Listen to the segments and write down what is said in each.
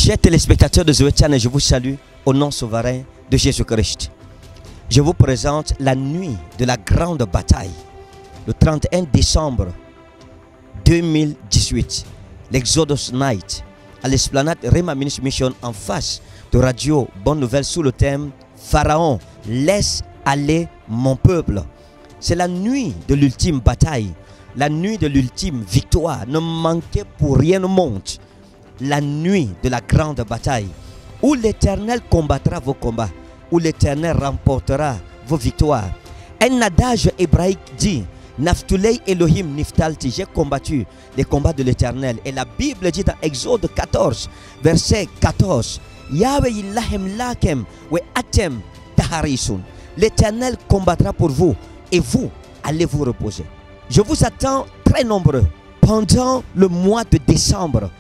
Chers téléspectateurs de Zoé Channel, je vous salue au nom souverain de Jésus-Christ. Je vous présente la nuit de la grande bataille, le 31 décembre 2018, l'Exodus Night, à l'esplanade Rema Ministry Mission en face de Radio Bonne Nouvelle sous le thème Pharaon, laisse aller mon peuple. C'est la nuit de l'ultime bataille, la nuit de l'ultime victoire. Ne manquez pour rien au monde la nuit de la grande bataille, où l'Éternel combattra vos combats, où l'Éternel remportera vos victoires. Un adage hébraïque dit: Naftulei Elohim Niftalti, j'ai combattu les combats de l'Éternel. Et la Bible dit dans Exode 14, verset 14, Yahweh Ilahem Lakem we Atem Taharisun. L'Éternel combattra pour vous et vous allez vous reposer. Je vous attends très nombreux pendant le mois de décembre.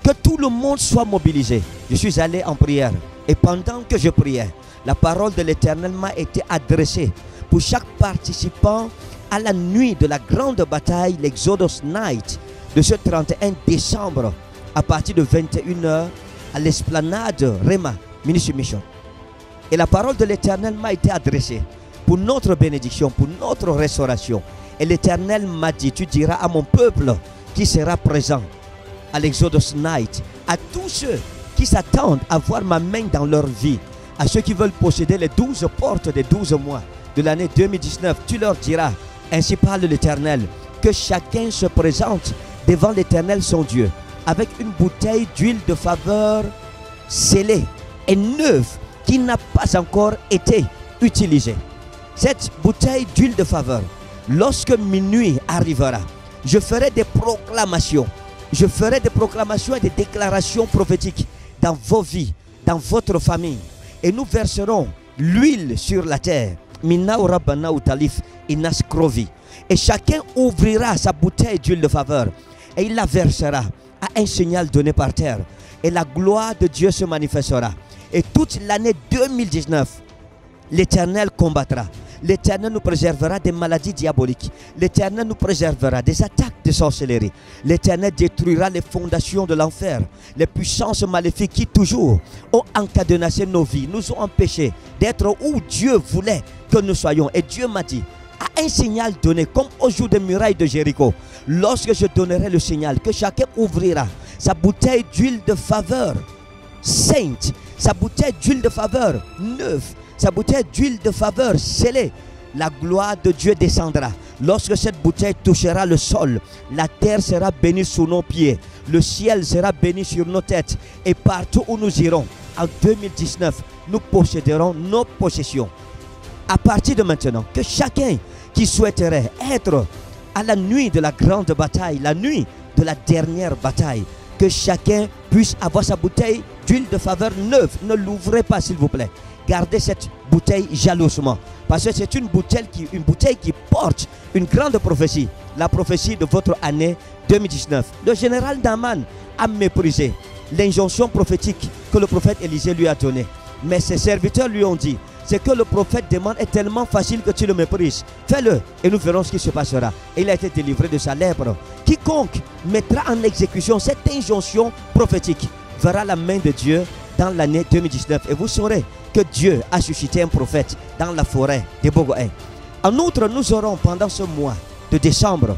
Que tout le monde soit mobilisé. Je suis allé en prière et pendant que je priais, la parole de l'Éternel m'a été adressée pour chaque participant à la nuit de la grande bataille, l'Exodus Night de ce 31 décembre à partir de 21 h à l'esplanade Rema Ministry Mission. Et la parole de l'Éternel m'a été adressée pour notre bénédiction, pour notre restauration. Et l'Éternel m'a dit: tu diras à mon peuple qui sera présent à l'Exodus Night, à tous ceux qui s'attendent à voir ma main dans leur vie, à ceux qui veulent posséder les 12 portes des 12 mois de l'année 2019, tu leur diras: ainsi parle l'Éternel, que chacun se présente devant l'Éternel son Dieu avec une bouteille d'huile de faveur scellée et neuve qui n'a pas encore été utilisée. Cette bouteille d'huile de faveur, lorsque minuit arrivera, je ferai des proclamations. Je ferai des proclamations et des déclarations prophétiques dans vos vies, dans votre famille. Et nous verserons l'huile sur la terre. Et chacun ouvrira sa bouteille d'huile de faveur et il la versera à un signal donné par terre. Et la gloire de Dieu se manifestera. Et toute l'année 2019, l'Éternel combattra. L'Éternel nous préservera des maladies diaboliques. L'Éternel nous préservera des attaques de sorcellerie. L'Éternel détruira les fondations de l'enfer. Les puissances maléfiques qui toujours ont encadenassé nos vies, nous ont empêchés d'être où Dieu voulait que nous soyons. Et Dieu m'a dit, à un signal donné, comme au jour des murailles de Jéricho, lorsque je donnerai le signal, que chacun ouvrira sa bouteille d'huile de faveur sainte, sa bouteille d'huile de faveur neuve, sa bouteille d'huile de faveur scellée, la gloire de Dieu descendra. Lorsque cette bouteille touchera le sol, la terre sera bénie sous nos pieds, le ciel sera béni sur nos têtes, et partout où nous irons, en 2019, nous posséderons nos possessions. À partir de maintenant, que chacun qui souhaiterait être à la nuit de la grande bataille, la nuit de la dernière bataille, que chacun puisse avoir sa bouteille d'huile de faveur neuve. Ne l'ouvrez pas s'il vous plaît. Gardez cette bouteille jalousement, parce que c'est une bouteille qui porte une grande prophétie, la prophétie de votre année 2019. Le général Daman a méprisé l'injonction prophétique que le prophète Élisée lui a donnée, mais ses serviteurs lui ont dit: ce que le prophète demande est tellement facile que tu le méprises, fais-le et nous verrons ce qui se passera. Et il a été délivré de sa lèpre. Quiconque mettra en exécution cette injonction prophétique verra la main de Dieu dans l'année 2019, et vous saurez que Dieu a suscité un prophète dans la forêt de Bogoé. En outre, nous aurons pendant ce mois de décembre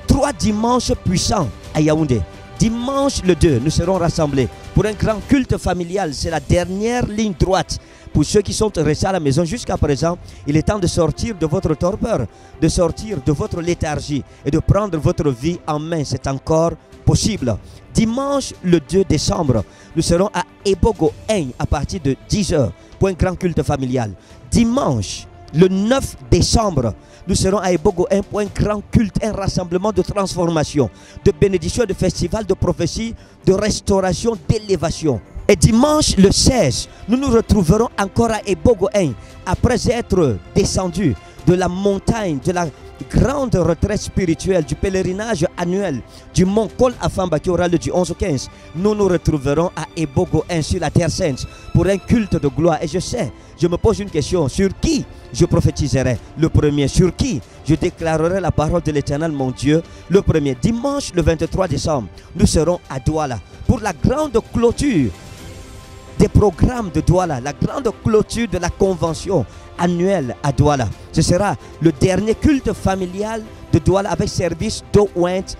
3 dimanches puissants à Yaoundé. Dimanche le 2, nous serons rassemblés pour un grand culte familial. C'est la dernière ligne droite. Pour ceux qui sont restés à la maison jusqu'à présent, il est temps de sortir de votre torpeur, de sortir de votre léthargie et de prendre votre vie en main. C'est encore possible. Dimanche le 2 décembre, nous serons à Ebogo 1 à partir de 10 h pour un grand culte familial. Dimanche le 9 décembre, nous serons à Ebogo 1 pour un grand culte, un rassemblement de transformation, de bénédiction, de festival, de prophétie, de restauration, d'élévation. Et dimanche le 16, nous nous retrouverons encore à Ebogo 1 après être descendus de la montagne, de la grande retraite spirituelle, du pèlerinage annuel du mont Kol Afamba qui aura lieu du 11 au 15. Nous nous retrouverons à Ebogo 1 sur la terre sainte pour un culte de gloire. Et je sais, je me pose une question: sur qui je prophétiserai le premier? Sur qui je déclarerai la parole de l'Éternel mon Dieu le premier? Dimanche le 23 décembre, nous serons à Douala pour la grande clôture des programmes de Douala, la grande clôture de la convention annuelle à Douala. Ce sera le dernier culte familial de Douala avec service d'eau ointe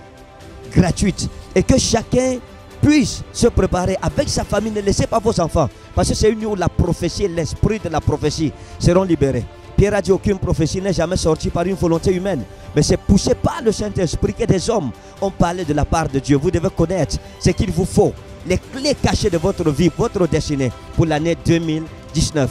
gratuite. Et que chacun puisse se préparer avec sa famille. Ne laissez pas vos enfants. Parce que c'est une nuit où la prophétie et l'esprit de la prophétie seront libérés. Pierre a dit aucune prophétie n'est jamais sortie par une volonté humaine. Mais c'est poussé par le Saint-Esprit que des hommes ont parlé de la part de Dieu. Vous devez connaître ce qu'il vous faut. Les clés cachées de votre vie, votre destinée pour l'année 2019.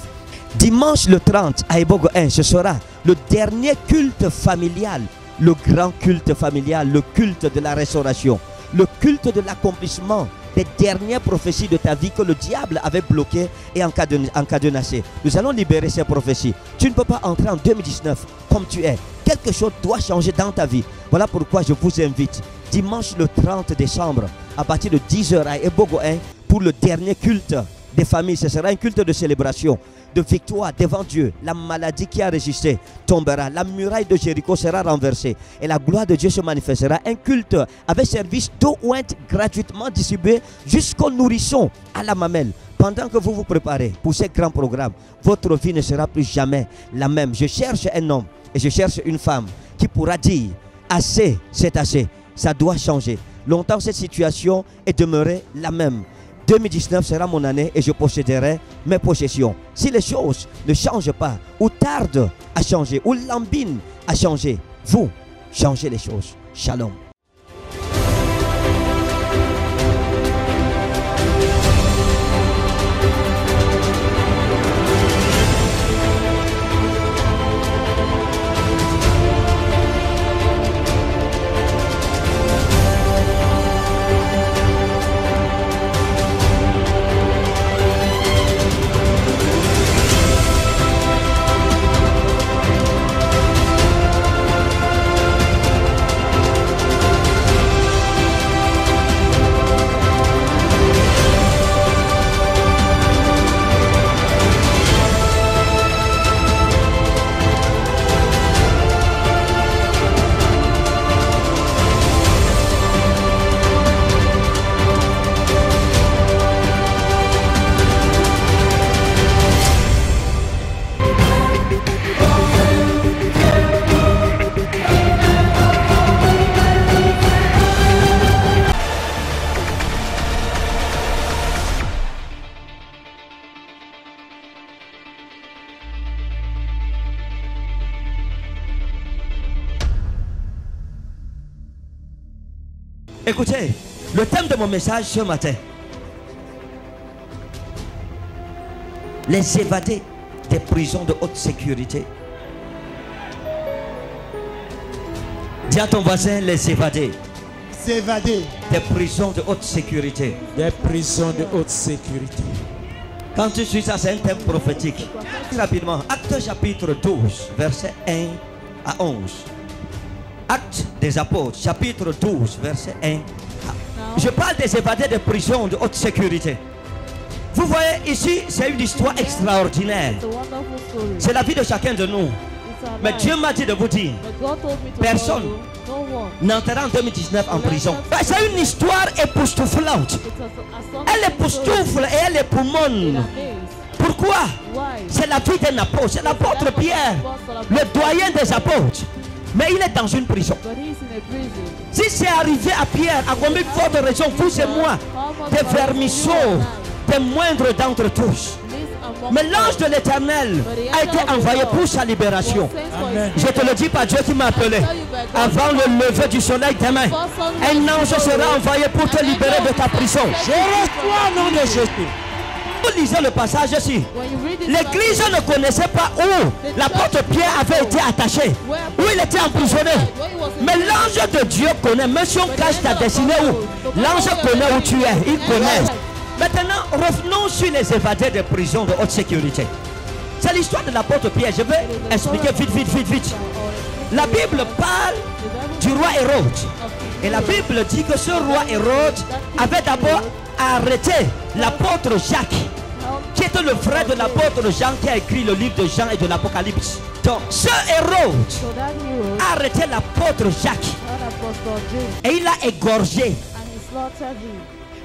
Dimanche le 30 à Ebogo 1, ce sera le dernier culte familial. Le grand culte familial, le culte de la restauration. Le culte de l'accomplissement des dernières prophéties de ta vie que le diable avait bloquées et encadenassées. Nous allons libérer ces prophéties. Tu ne peux pas entrer en 2019 comme tu es. Quelque chose doit changer dans ta vie. Voilà pourquoi je vous invite dimanche le 30 décembre à partir de 10h à Ebogo 1 pour le dernier culte des familles. Ce sera un culte de célébration, de victoire devant Dieu. La maladie qui a résisté tombera. La muraille de Jéricho sera renversée. Et la gloire de Dieu se manifestera. Un culte avec service d'eau ointe gratuitement distribué jusqu'au nourrisson à la mamelle. Pendant que vous vous préparez pour ces grands programmes, votre vie ne sera plus jamais la même. Je cherche un homme et je cherche une femme qui pourra dire assez, c'est assez. Ça doit changer. Longtemps cette situation est demeurée la même. 2019 sera mon année et je posséderai mes possessions. Si les choses ne changent pas, ou tardent à changer, ou lambinent à changer, vous changez les choses. Shalom. Écoutez, le thème de mon message ce matin. Les évadés des prisons de haute sécurité. Dis à ton voisin, les évadés. S'évader Des prisons de haute sécurité. des prisons de haute sécurité. Quand tu suis ça, c'est un thème prophétique. Rapidement, Actes chapitre 12, verset 1 à 11. Actes des apôtres, chapitre 12, verset 1. Je parle des évadés de prison de haute sécurité. Vous voyez ici, c'est une histoire extraordinaire. C'est la vie de chacun de nous. Mais Dieu m'a dit de vous dire, personne n'entrera en 2019 en prison. C'est une histoire époustouflante. Elle époustoufle et elle époumonne. Pourquoi? C'est la vie d'un apôtre. C'est l'apôtre Pierre, le doyen des apôtres. Mais il est dans une prison. Si c'est arrivé à Pierre, à combien de fortes raisons, vous et moi, des vermisseaux, des moindres d'entre tous. Mais l'ange de l'Éternel a été envoyé pour sa libération. Amen. Je te le dis par Dieu qui m'a appelé. Avant le lever du soleil demain, un ange sera envoyé pour te libérer de ta prison. Je reçois au nom de Jésus. Vous lisez le passage ici. L'église ne connaissait pas où l'apôtre Pierre avait été attaché, où il était emprisonné. Mais l'ange de Dieu connaît. Même si on cache ta destinée où, l'ange connaît où tu es. Il connaît. Maintenant, revenons sur les évadés des prisons de haute sécurité. C'est l'histoire de l'apôtre Pierre. Je vais expliquer vite. La Bible parle du roi Hérode. Et la Bible dit que ce roi Hérode avait d'abord arrêté l'apôtre Jacques, qui était le frère de l'apôtre Jean, qui a écrit le livre de Jean et de l'Apocalypse. Donc, ce Hérode a arrêté l'apôtre Jacques et il l'a égorgé.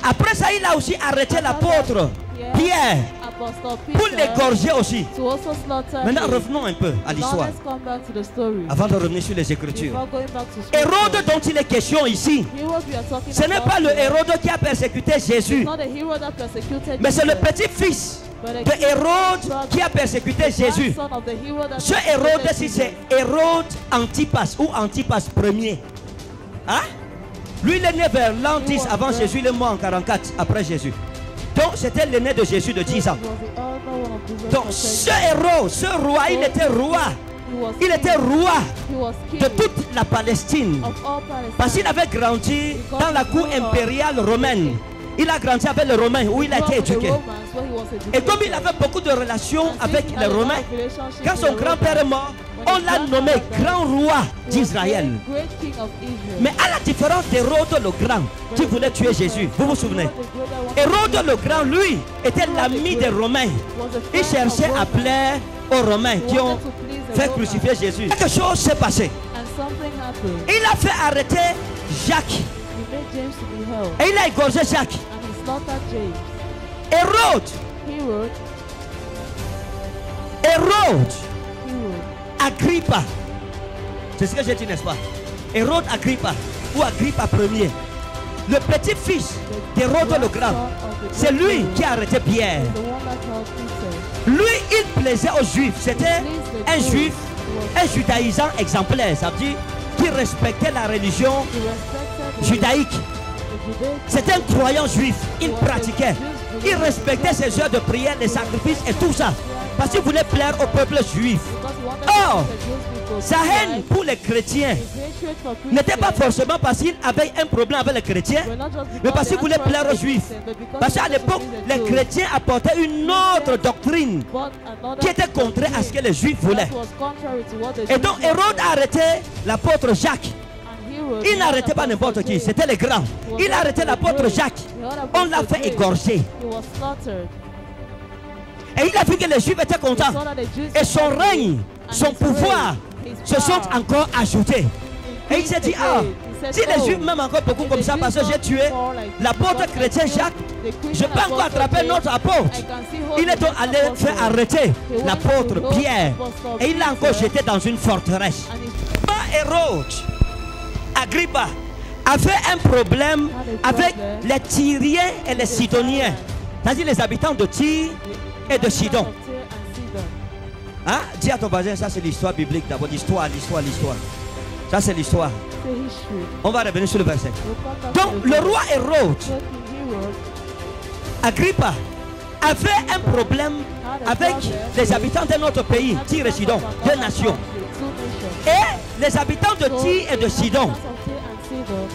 Après ça, il a aussi arrêté l'apôtre Pierre pour l'égorger aussi. Maintenant, revenons un peu à l'histoire avant de revenir sur les Écritures. Hérode dont il est question ici, ce n'est pas le Hérode qui a persécuté Jésus, mais c'est le petit-fils de Hérode qui a persécuté Jésus. Ce Hérode, si c'est Hérode Antipas ou Antipas Ier, hein? Lui, il est né vers l'an 10 avant Jésus, il est mort en 44 après Jésus. Donc, c'était l'aîné de Jésus de 10 ans. Donc, ce héros, ce roi, il était roi. Il était roi de toute la Palestine. Parce qu'il avait grandi dans la cour impériale romaine. Il a grandi avec les Romains où il a été éduqué. Et comme il avait beaucoup de relations avec les Romains, quand son grand-père est mort, on l'a nommé grand roi d'Israël. Mais à la différence d'Hérode le Grand qui voulait tuer Jésus, vous vous souvenez? Hérode le Grand, lui, était l'ami des Romains. Il cherchait à plaire aux Romains qui ont fait crucifier Jésus. Quelque chose s'est passé. Il a fait arrêter Jacques. Et il a égorgé Jacques. Hérode Agrippa. C'est ce que j'ai dit, n'est-ce pas? Hérode Agrippa ou Agrippa Ier, le petit-fils d'Hérode le Grand, c'est lui qui a arrêté Pierre. Lui, il plaisait aux Juifs. C'était un Juif, un judaïsant exemplaire. Ça veut dire qu'il respectait la religion judaïque. C'était un croyant juif. Il pratiquait. Il respectait ses heures de prière, les sacrifices et tout ça. Parce qu'il voulait plaire au peuple juif. Or, sa haine pour les chrétiens n'était pas forcément parce qu'il avait un problème avec les chrétiens, mais parce qu'il voulait plaire aux juifs. Parce qu'à l'époque, les chrétiens apportaient une autre doctrine qui était contraire à ce que les juifs voulaient. Et donc Hérode a arrêté l'apôtre Jacques. Il n'arrêtait pas n'importe qui, c'était les grands. Il a arrêté l'apôtre Jacques. On l'a fait égorger. Et il a vu que les Juifs étaient contents. Et son règne, son pouvoir se sont encore ajoutés. Et il s'est dit, ah, si les Juifs m'aiment encore beaucoup comme ça parce que j'ai tué l'apôtre chrétien Jacques, je peux encore attraper notre apôtre. Il est donc allé faire arrêter l'apôtre Pierre. Et il l'a encore jeté dans une forteresse. Hérode Agrippa avait un problème avec les Tyriens et les Sidoniens. C'est-à-dire les habitants de Tyr et de Sidon. Hein? Dis à ton voisin, ça c'est l'histoire biblique d'abord. L'histoire. Ça c'est l'histoire. On va revenir sur le verset. Donc le roi Hérode Agrippa avait un problème avec les habitants de notre pays, Tyr et Sidon, deux nations. Et les habitants de Tyr et de Sidon,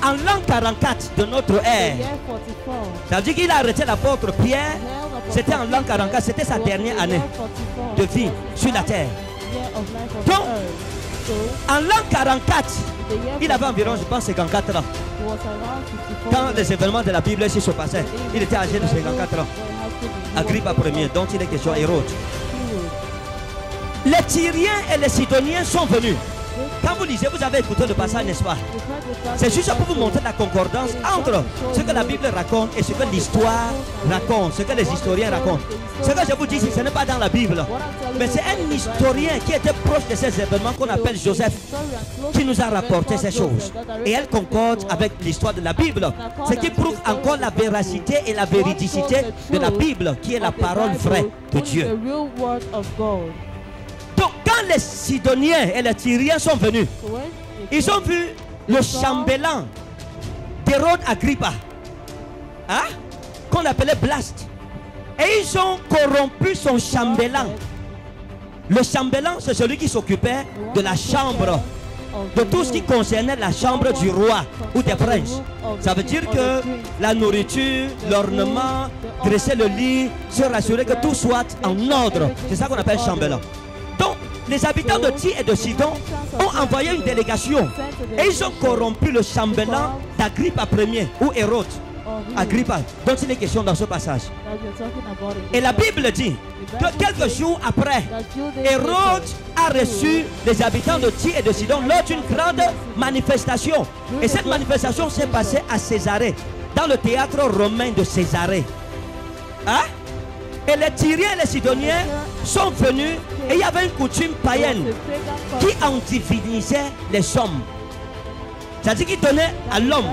en l'an 44 de notre ère, ça veut dire qu'il a arrêté l'apôtre Pierre. C'était en l'an 44, c'était sa dernière année de vie sur la terre. Donc, en l'an 44, il avait environ, je pense, 54 ans. Quand les événements de la Bible ici se passaient, il était âgé de 54 ans. Agrippa Ier, dont il est question, Hérode. Les Tyriens et les Sidoniens sont venus. Quand vous lisez, vous avez écouté le passage, n'est-ce pas? C'est juste pour vous montrer la concordance entre ce que la Bible raconte et ce que l'histoire raconte, ce que les historiens racontent. Ce que je vous dis, ce n'est pas dans la Bible, mais c'est un historien qui était proche de ces événements qu'on appelle Joseph, qui nous a rapporté ces choses. Et elle concorde avec l'histoire de la Bible, ce qui prouve encore la véracité et la véridicité de la Bible, qui est la parole vraie de Dieu. Donc quand les Sidoniens et les Tyriens sont venus, ils ont vu le chambellan d'Hérode Agrippa, hein, qu'on appelait Blast. Et ils ont corrompu son chambellan. Le chambellan, c'est celui qui s'occupait de la chambre, de tout ce qui concernait la chambre du roi ou des princes. Ça veut dire que la nourriture, l'ornement, dresser le lit, se rassurer que tout soit en ordre. C'est ça qu'on appelle chambellan. Donc, les habitants de Tyr et de Sidon ont envoyé une délégation et ils ont corrompu le chambellan d'Agrippa Ier ou Hérode Agrippa, dont il est question dans ce passage. Et la Bible dit que quelques jours après, Hérode a reçu les habitants de Tyr et de Sidon lors d'une grande manifestation. Et cette manifestation s'est passée à Césarée. dans le théâtre romain de Césarée. Hein? Et les Tyriens et les Sidoniens sont venus et il y avait une coutume païenne qui en divinisait les hommes. C'est-à-dire qu'il donnait à l'homme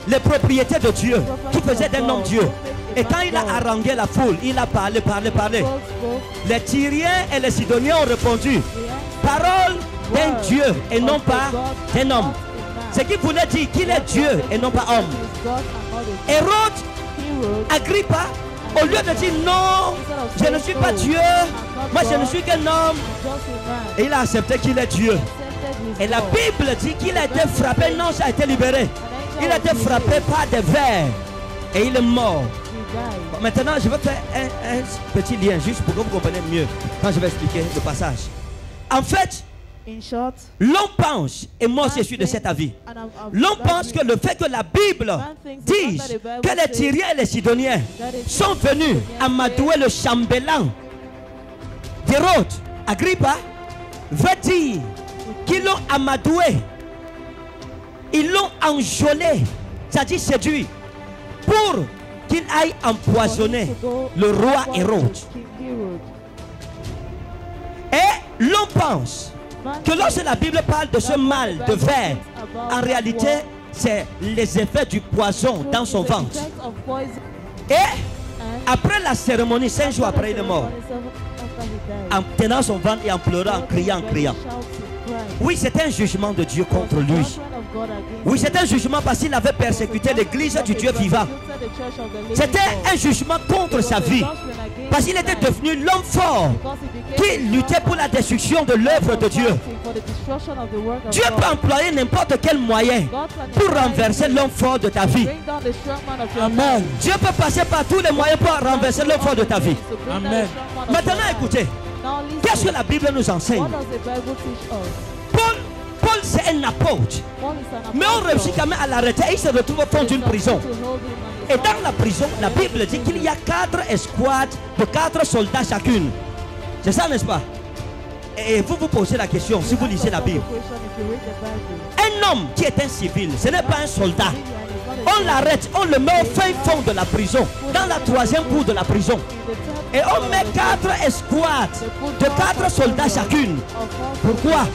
les propriétés de Dieu, qui faisait d'un homme Dieu. Et quand il a harangué la foule, il a parlé. Les Tyriens et les Sidoniens ont répondu, parole d'un Dieu et non pas d'un homme. Ce qui voulait dire qu'il est Dieu et non pas homme. Hérode, Agrippa, au lieu de dire non, je ne suis pas Dieu, moi je ne suis qu'un homme, et il a accepté qu'il est Dieu. Et la Bible dit qu'il a été frappé, non, ça a été libéré. Il a été frappé par des vers et il est mort. Bon, maintenant, je vais faire un petit lien juste pour que vous compreniez mieux quand je vais expliquer le passage. En fait, l'on pense, et moi aussi je suis de cet avis, l'on pense que le fait que la Bible dise que les Tyriens et les Sidoniens sont venus amadouer le chambellan d'Hérode, Agrippa, veut dire qu'ils l'ont amadoué, ils l'ont enjolé, c'est-à-dire séduit, pour qu'il aille empoisonner le roi Hérode. Et l'on pense que lorsque la Bible parle de ce mal de ver, en réalité, c'est les effets du poison dans son ventre. Et après la cérémonie, 5 jours après, il est mort. En tenant son ventre et en pleurant, en criant. Oui, c'est un jugement de Dieu contre lui. Oui, c'est un jugement parce qu'il avait persécuté l'église du Dieu vivant. C'était un jugement contre sa vie. Parce qu'il était devenu l'homme fort qui luttait pour la destruction de l'œuvre de Dieu. Dieu peut employer n'importe quel moyen pour renverser l'homme fort de ta vie. Amen. Dieu peut passer par tous les moyens pour renverser l'homme fort de ta vie. Amen. Maintenant, écoutez. Qu'est-ce que la Bible nous enseigne? Paul c'est un apôtre. Mais on réussit quand même à l'arrêter. Il se retrouve au fond d'une prison. Et dans la prison, la Bible dit qu'il y a 4 escouades de 4 soldats chacune. C'est ça, n'est-ce pas? Et vous vous posez la question si vous lisez la Bible. Un homme qui est un civil, ce n'est pas un soldat. On l'arrête, on le met au fin fond de la prison, dans la 3e cour de la prison. Et on met 4 escouades de 4 soldats chacune. Pourquoi?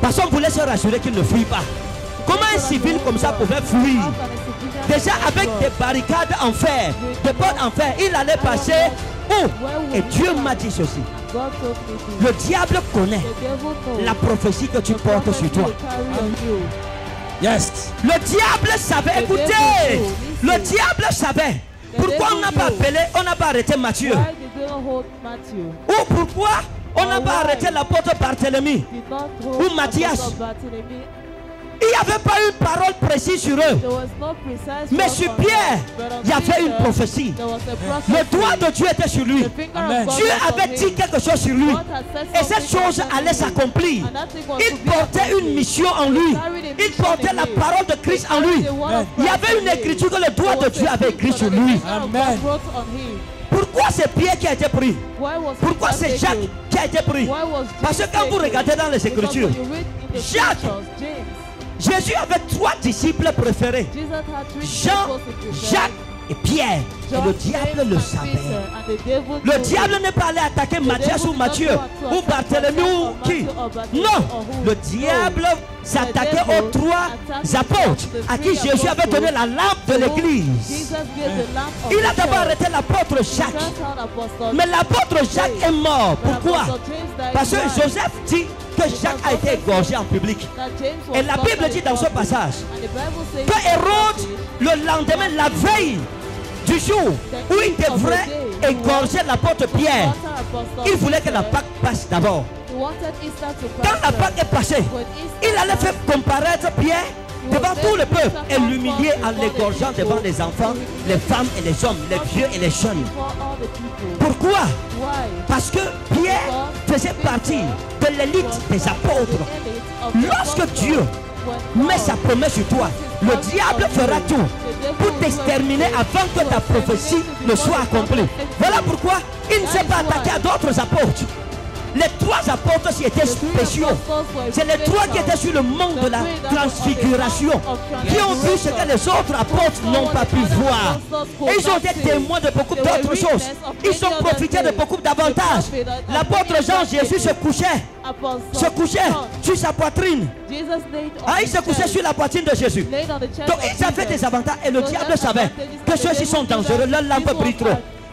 Parce qu'on voulait se rassurer qu'il ne fuit pas. Comment un civil comme ça pouvait fuir? Déjà avec des barricades en fer, des portes en fer, il allait passer où? Et Dieu m'a dit ceci. Le diable connaît la prophétie que tu portes sur toi. Yes. Le diable savait, écoutez, le diable savait. Pourquoi on n'a pas appelé, on n'a pas arrêté Matthieu? Ou pourquoi on n'a pas arrêté l'apôtre Barthélemy ou Matthias? Il n'y avait pas une parole précise sur eux. Mais sur Pierre, il y avait une prophétie. Le doigt de Dieu était sur lui. Amen. Dieu avait dit quelque chose sur lui. Et cette chose allait s'accomplir. Il portait une mission en lui. Il portait la parole de Christ en lui. Il y avait une écriture que le doigt de Dieu avait écrit sur lui. Amen. Pourquoi c'est Pierre qui a été pris? Pourquoi c'est Jacques qui a été pris? Parce que quand vous regardez dans les Écritures, Jésus avait 3 disciples préférés. Jean, Jacques et Pierre. Et le diable le savait. Le diable n'est pas allé attaquer Matthias ou Matthieu ou Barthélemy ou qui. Non, le diable s'attaquait aux 3 apôtres à qui Jésus avait donné la lampe de l'église. Il a d'abord arrêté l'apôtre Jacques. Mais l'apôtre Jacques est mort. Pourquoi? Parce que Joseph dit que Jacques a été égorgé en public. Et la Bible dit dans ce passage que Hérode, le lendemain, la veille du jour où il devrait égorger l'apôtre Pierre, il voulait que la Pâque passe d'abord. Quand la Pâque est passée, il allait faire comparaître Pierre devant tout le peuple et l'humilier en l'égorgeant devant les enfants, les femmes et les hommes, les vieux et les jeunes. Pourquoi? Parce que Pierre faisait partie de l'élite des apôtres. Lorsque Dieu met sa promesse sur toi, le diable fera tout pour t'exterminer avant que ta prophétie ne soit accomplie. Voilà pourquoi il ne s'est pas attaqué à d'autres apôtres. Les 3 apôtres qui étaient spéciaux. C'est les 3 qui étaient sur le mont de la transfiguration, qui ont vu ce que les autres apôtres n'ont pas pu voir. Et ils ont été témoins de beaucoup d'autres choses. Ils ont profité de beaucoup d'avantages. L'apôtre Jean, Jésus se couchait sur sa poitrine. Ah, il se couchait sur la poitrine de Jésus. Donc ils avaient des avantages et le diable savait que ceux-ci sont dangereux. Leur lampe brille trop.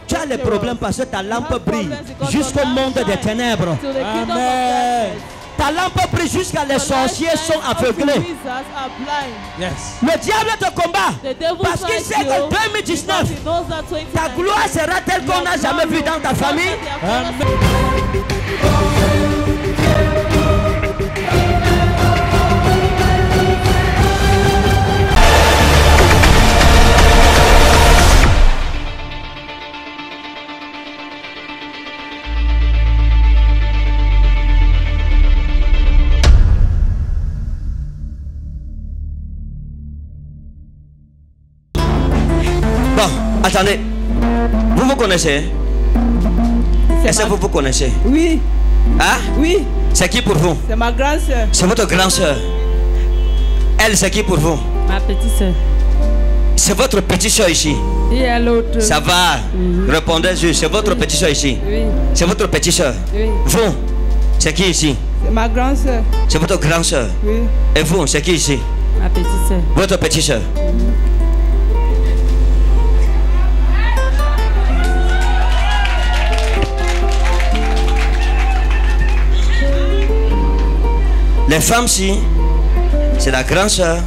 Tu as les problèmes parce que ta lampe brille jusqu'au monde des ténèbres. Amen. Ta lampe brille jusqu'à les sorciers sont aveuglés. Le diable te combat parce qu'il sait qu'en 2019, ta gloire sera telle qu'on n'a jamais vue dans ta famille. Amen. Bon, attendez. Vous vous connaissez? Est-ce que vous vous connaissez? Oui. Hein? Oui. C'est qui pour vous? C'est ma grande soeur. C'est votre grande soeur. Elle, c'est qui pour vous? Ma petite soeur. C'est votre petite soeur ici. Et l'autre. Ça va. Répondez juste. C'est votre petite soeur ici. Oui. C'est votre petite soeur. Oui. Vous, c'est qui ici? C'est ma grande soeur. C'est votre grande soeur. Oui. Et vous, c'est qui ici? Ma petite soeur. Votre petite soeur. Les femmes, si, c'est la grande soeur,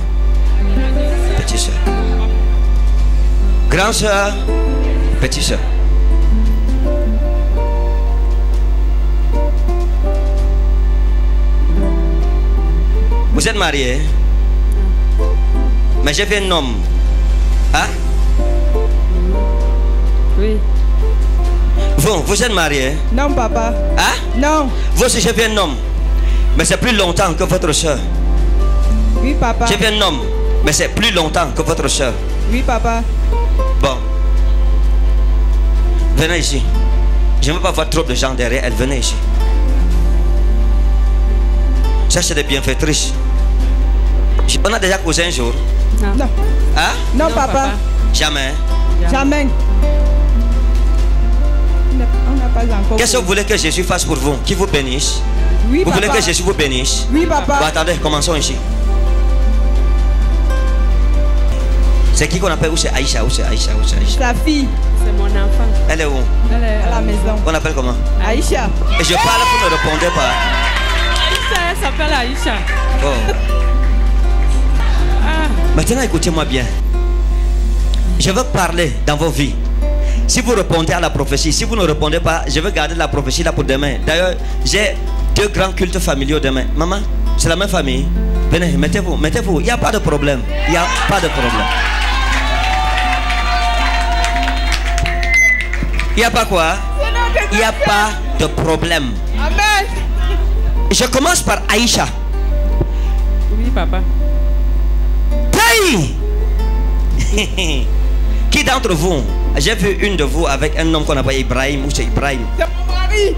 petite soeur. Grande soeur, petite soeur. Vous êtes mariés? Mais j'ai vu un homme. Hein? Oui. Vous êtes mariés? Non, papa. Hein? Non. Vous aussi, j'ai vu un homme. Mais c'est plus longtemps que votre soeur. Oui, papa. J'ai vu un homme. Mais c'est plus longtemps que votre soeur. Oui, papa. Bon. Venez ici. Je ne veux pas voir trop de gens derrière elle. Venez ici. Ça, c'est des bienfaitrices. On a déjà causé un jour. Non. Hein? Non, papa. Jamais. Jamais. On n'a pas encore. Qu'est-ce que vous voulez que Jésus fasse pour vous? Qu'il vous bénisse? Oui, Vous papa. voulez que Jésus vous bénisse? Oui, papa. Bon, attendez, commençons ici. C'est qui qu'on appelle? Où c'est Aïcha? Où c'est Aïcha? Où c'est Aïcha? Sa fille. C'est mon enfant. Elle est où? Elle est à la maison. On appelle comment? Aïcha. Et je parle, vous ne répondez pas. Aïcha, elle s'appelle Aïcha. Oh. Ah, Maintenant, écoutez-moi bien. Je veux parler dans vos vies. Si vous répondez à la prophétie, si vous ne répondez pas, je vais garder la prophétie là pour demain. D'ailleurs, j'ai 2 grands cultes familiaux demain. Maman, c'est la même famille. Venez, mettez-vous, mettez-vous. Il n'y a pas de problème. Il n'y a pas de problème. Il n'y a pas quoi? Il n'y a pas de problème. Amen. Je commence par Aïcha. oui, papa. Paye. Qui d'entre vous? J'ai vu une de vous avec un homme qu'on appelle Ibrahim. Où c'est Ibrahim? C'est mon mari.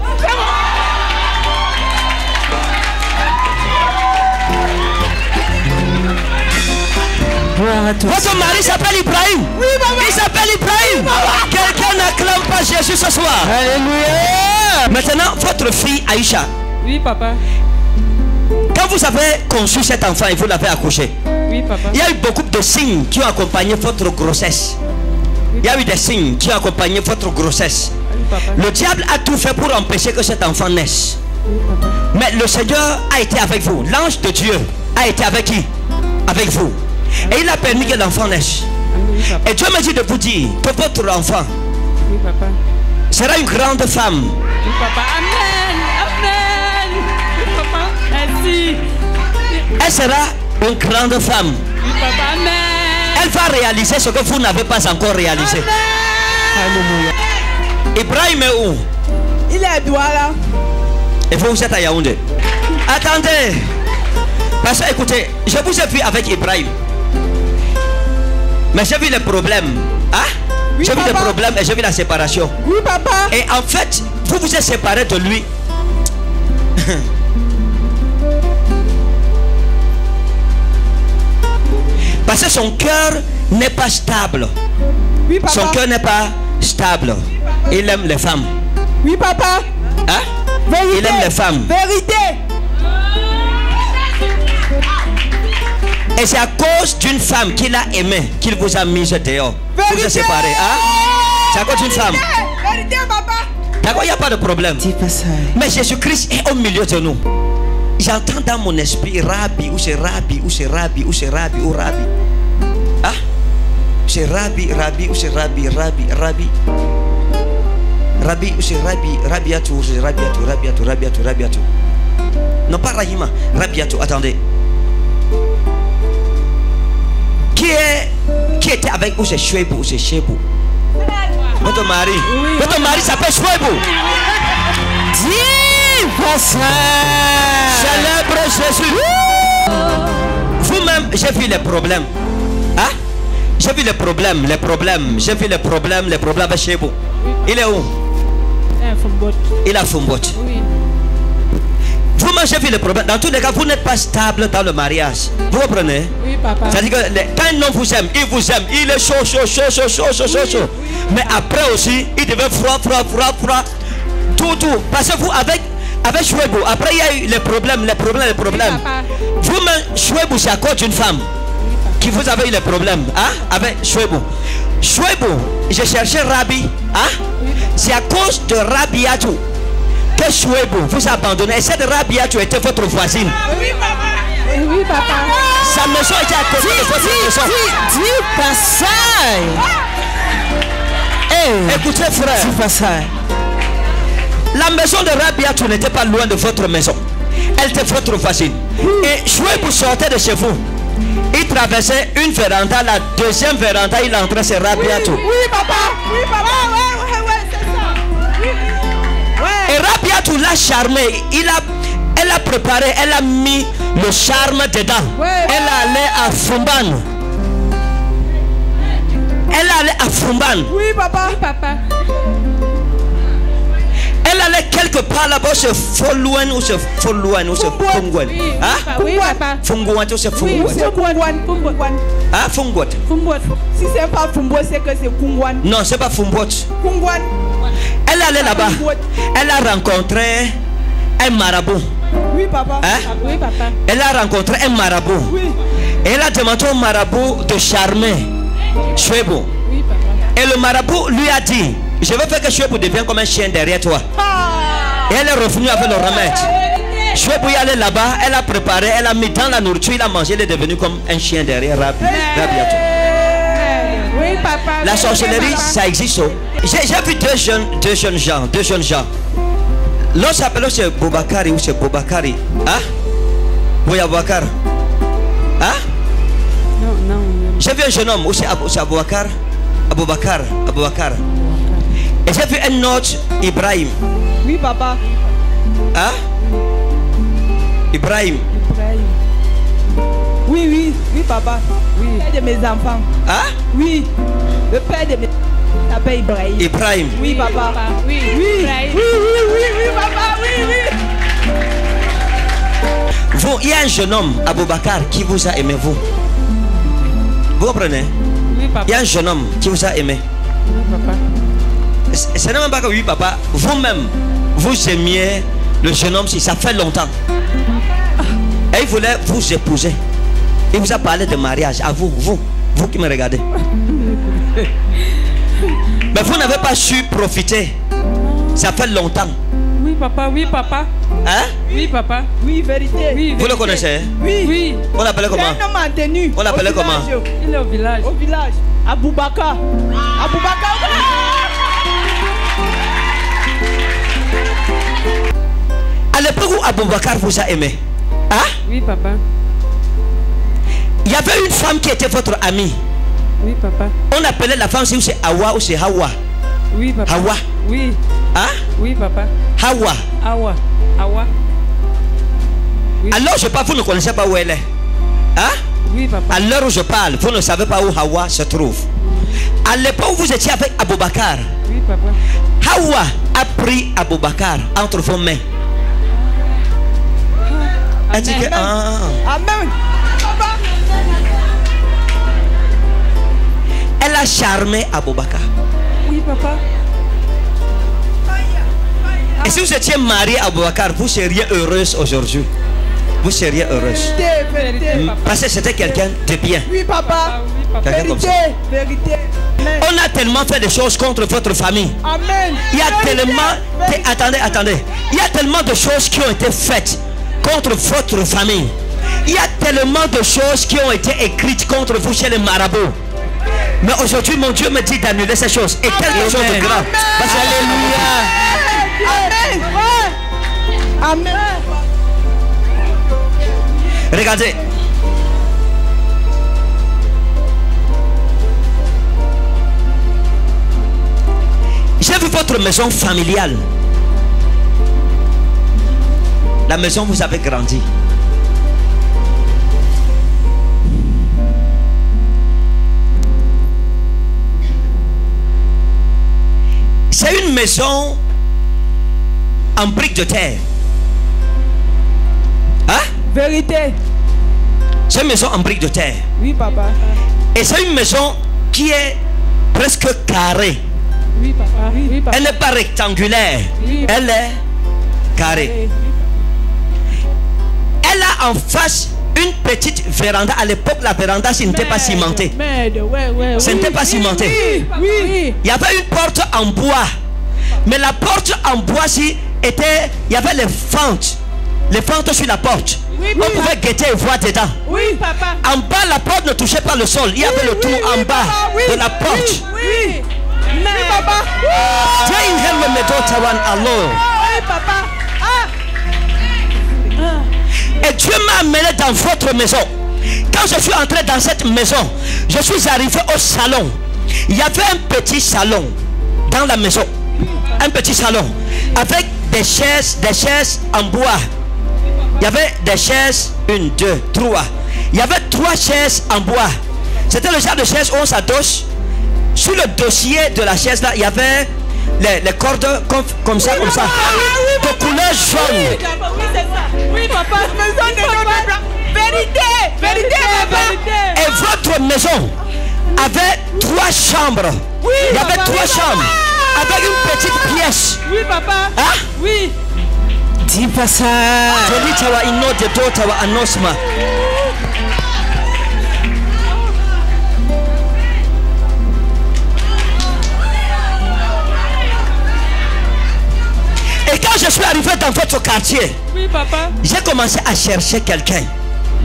Votre mari s'appelle Ibrahim. Oui, maman. Il s'appelle Ibrahim. Quelqu'un n'acclame pas Jésus ce soir. Alléluia. Maintenant, votre fille Aïcha, Oui, papa. quand vous avez conçu cet enfant et vous l'avez accouché, Oui, papa. il y a eu beaucoup de signes qui ont accompagné votre grossesse. Il y a eu des signes qui ont accompagné votre grossesse. Oui, papa. Le diable a tout fait pour empêcher que cet enfant naisse. Oui, papa. Mais le Seigneur a été avec vous. L'ange de Dieu a été avec qui? Avec vous. Et il a permis que l'enfant naisse. Amen, oui, papa. Et Dieu me dit de vous dire que votre enfant Oui, papa. sera une grande femme. Oui, papa. Amen. Amen. Oui, papa. Merci. Elle sera une grande femme. Oui, papa. Amen. Elle va réaliser ce que vous n'avez pas encore réalisé. Alléluia. Ibrahim est où? Il est à Douala. Et vous êtes à Yaoundé. Attendez. Parce que écoutez, je vous ai vu avec Ibrahim. Mais j'ai vu les problèmes. Hein? Oui, J'ai vu les papa. problèmes et j'ai vu la séparation. Oui, papa. Et en fait, vous vous êtes séparés de lui. Parce que son cœur n'est pas stable. Oui, papa. Son cœur n'est pas stable. Il aime les femmes. Oui, papa. Hein? Vérité. Il aime les femmes. Vérité. Et c'est à cause d'une femme qu'il a aimée qu'il vous a mis dehors. Vous êtes séparés. Hein? C'est à cause d'une femme. Vérité, papa. D'accord, il n'y a pas de problème. Mais Jésus-Christ est au milieu de nous. J'entends dans mon esprit Rabbi, ou c'est Rabbi, ou c'est Rabbi, ou c'est Rabbi, ou Rabbi. Ah? C'est Rabbi, Rabbi, ou c'est Rabbi, Rabbi, Rabbi. Rabbi, ou c'est Rabbi, Rabiatou, ou c'est Rabiatou, Rabiatou, Rabiatou, Rabiatou. Non, pas Rahima, Rabiatou, attendez. Qui était avec vous, c'est Chouebou, ou c'est Chebou? Votre mari. Votre mari s'appelle Chouebou. Célèbre Jésus. Vous-même, j'ai vu les problèmes. Hein? J'ai vu les problèmes. J'ai vu les problèmes avec Chebou. Il est où? Il a Fumbot. Oui. Vous-même, j'ai vu les problèmes. Dans tous les cas, vous n'êtes pas stable dans le mariage. Vous comprenez? Oui, papa. C'est-à-dire que quand un homme vous aime, il vous aime. Il est chaud. Oui. Mais après aussi, il devient froid. Tout. Parce que vous, avec Chouebou, après il y a eu les problèmes. Oui, papa. Vous-même, Chouebou, c'est à cause d'une femme qui vous avez eu les problèmes. Hein? Avec Chouebou. Chouebou, j'ai cherché Rabbi. Hein? C'est à cause de Rabiatou que Chouebou vous a abandonné. Et cette Rabiatou était votre voisine. Oui, papa. Oui, papa. Sa maison était à côté de votre maison. Écoutez, frère. La maison de Rabiatou n'était pas loin de votre maison. Elle était votre voisine. Et Chouebou sortait de chez vous. Il traversait une véranda, la deuxième véranda, il entrait chez Rabiatou. Oui, papa. Oui, papa. Ouais, c'est ça. Oui. Ouais. Et Rabiatou l'a charmé. Elle a préparé, elle a mis le charme dedans. Ouais. Elle allait à Fumban. Oui, papa. Oui, papa. Elle allait quelque part là-bas, c'est Foluan ou c'est Foluan ou c'est Fungwan. Oui, Hein? oui, papa. Fungwan ou c'est Oui, Fungwan. c'est Kungwan. Ah, Fungwan. Si c'est pas Fumbo, c'est que c'est Kungwan. Non, c'est pas Fumbot. Kungwan. Elle allait là-bas. Elle a rencontré un marabout. Oui, papa. Hein? Oui, papa. Elle a rencontré un marabout. Oui. Et elle a demandé au marabout de charmer Chouebou. Oui, papa. Et le marabout lui a dit, je veux faire que Chouebou devienne comme un chien derrière toi. Et elle est revenue avec le remède. Chouebou est allé là-bas, elle a préparé, elle a mis dans la nourriture, il a mangé, il est devenu comme un chien derrière Rabiatou. Oui, papa. La sorcellerie, ça existe. J'ai vu deux jeunes gens. L'un s'appelle c'est Bobakari ou c'est Bobakari. Hein? Oui, Aboubakar. Hein? Non. J'ai vu un jeune homme, où c'est Aboubakar. Et j'ai vu un autre, Ibrahim. Oui, papa. Hein? Ibrahim. Oui, papa. Oui. Le père de mes enfants. Hein? Oui. Le père de mes enfants s'appelle Ibrahim. Ibrahim. Oui, papa. Oui, Oui, Ibrahim. oui, papa. Oui. Vous, il y a un jeune homme, Aboubakar, qui vous a aimé, vous. Vous comprenez? Oui, papa. Il y a un jeune homme qui vous a aimé. Oui, papa. Ce n'est même pas que oui, papa. Vous-même, vous aimiez le jeune homme si ça fait longtemps. Et il voulait vous épouser. Il vous a parlé de mariage à vous qui me regardez. Mais vous n'avez pas su profiter. Ça fait longtemps. Oui, papa. Hein? Oui, papa. Oui, vérité. Oui, Vous le vérité. connaissez? Oui. Oui. On l'appelait C'est comment? un homme en tenue. On l'appelait Au comment? village. Il est au village. Au village. Aboubakar. À l'époque où Aboubakar vous a aimé, hein? Oui, papa. Il y avait une femme qui était votre amie. Oui, papa. On appelait la femme, c'est Awa ou c'est Hawa. Oui, papa. Hawa. Oui. Hein? Oui, papa. Hawa. Awa. Oui. Alors je parle, vous ne connaissez pas où elle est. Hein? Oui, papa. À l'heure où je parle, vous ne savez pas où Hawa se trouve. À l'époque où vous étiez avec Aboubakar, Oui, papa. Hawa a pris Aboubakar entre vos mains. Elle dit que... Ah. Amen. Papa. Elle a charmé Aboubakar. Oui, papa. Et si vous étiez marié à Aboubakar, vous seriez heureuse aujourd'hui. Vous seriez heureuse. Parce que c'était quelqu'un de bien. Oui, papa. Quelqu'un comme ça. Vérité. On a tellement fait des choses contre votre famille. Amen. Il y a tellement... Attendez. Il y a tellement de choses qui ont été faites contre votre famille. Il y a tellement de choses qui ont été écrites contre vous chez les marabouts. Mais aujourd'hui, mon Dieu me dit d'annuler ces choses. Et quelque chose de grave. Alléluia. Amen. Amen. Regardez. J'ai vu votre maison familiale. La maison où vous avez grandi. C'est une maison en briques de terre. Hein? Vérité. C'est une maison en briques de terre. Oui, papa. Et c'est une maison qui est presque carrée. Oui, papa. Oui, papa. Elle n'est pas rectangulaire. Oui. Elle est carrée. Elle a en face une petite véranda. À l'époque, la véranda, ce n'était pas cimenté. Ce n'était pas cimenté. Oui. Il y avait une porte en bois. Mais la porte en bois, il y avait les fentes. Les fentes sur la porte. Oui, on pouvait guetter et voir dedans. Oui, papa. En bas, la porte ne touchait pas le sol. Il y avait le trou en bas de la porte. Oui. Oui, papa. Oui, papa. Et Dieu m'a amené dans votre maison. Quand je suis entré dans cette maison, je suis arrivé au salon. Il y avait un petit salon dans la maison. Un petit salon avec des chaises en bois. Il y avait des chaises, 1, 2, 3. Il y avait 3 chaises en bois. C'était le genre de chaise où on s'adosse. Sur le dossier de la chaise là, il y avait les cordes comme ça, de couleur jaune. Oui, papa. Vérité, papa. Et votre maison avait 3 chambres. Il y avait 3 chambres avec une petite pièce. Oui, papa. Hein? Oui. Dis pas ça. Et quand je suis arrivé dans votre quartier, Oui, papa. j'ai commencé à chercher quelqu'un.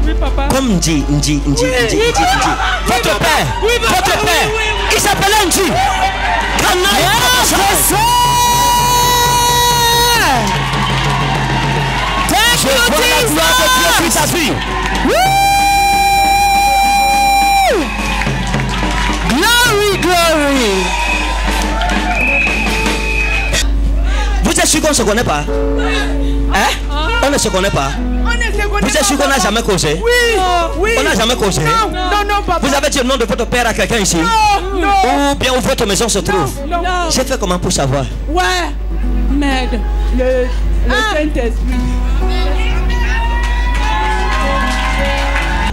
Oui, papa. Comme Ndi. Votre père. Votre père. Il s'appelait Ndi. Je vois la gloire de Dieu sur ta vie. Glory. Vous êtes sûr qu'on ne se connaît pas? Hein? On ne se connaît pas. Vous êtes sûr qu'on n'a jamais causé? Oui. On n'a jamais causé. Non, papa. Vous avez dit le nom de votre père à quelqu'un ici? Non. Ou bien où votre maison se trouve? Non. J'ai fait comment pour savoir? Ouais. Merde. Le Saint-Esprit.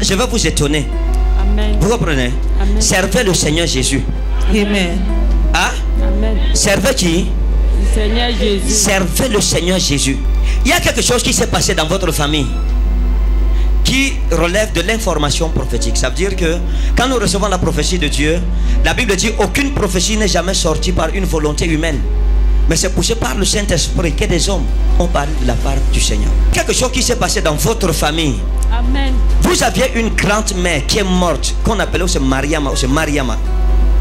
Je vais vous étonner. Amen. Vous comprenez? Amen. Servez le Seigneur Jésus. Amen. Hein? Amen. Servez qui? Le Seigneur Jésus. Servez le Seigneur Jésus. Il y a quelque chose qui s'est passé dans votre famille qui relève de l'information prophétique. Ça veut dire que quand nous recevons la prophétie de Dieu, la Bible dit aucune prophétie n'est jamais sortie par une volonté humaine, mais c'est poussé par le Saint-Esprit que des hommes ont parlé de la part du Seigneur. Quelque chose qui s'est passé dans votre famille. Amen. Vous aviez une grande-mère qui est morte, qu'on appelait aussi Mariama.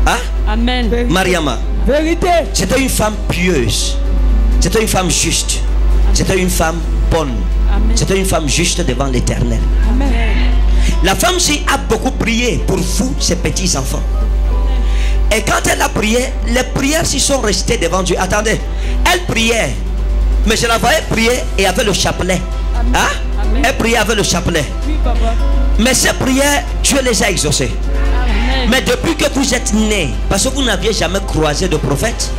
Hein? Amen. Mariama. Vérité. C'était une femme pieuse. C'était une femme juste. C'était une femme bonne. Amen. C'était une femme juste devant l'Éternel. Amen. La femme-ci a beaucoup prié pour vous, ses petits-enfants. Et quand elle a prié, les prières s'y sont restées devant Dieu. Attendez, elle priait, mais je la voyais prier et avait le chapelet. Hein? Amen. Elle priait avec le chapelet. Oui, papa. Mais ces prières, Dieu les a exaucées. Amen. Mais depuis que vous êtes né, parce que vous n'aviez jamais croisé de prophète,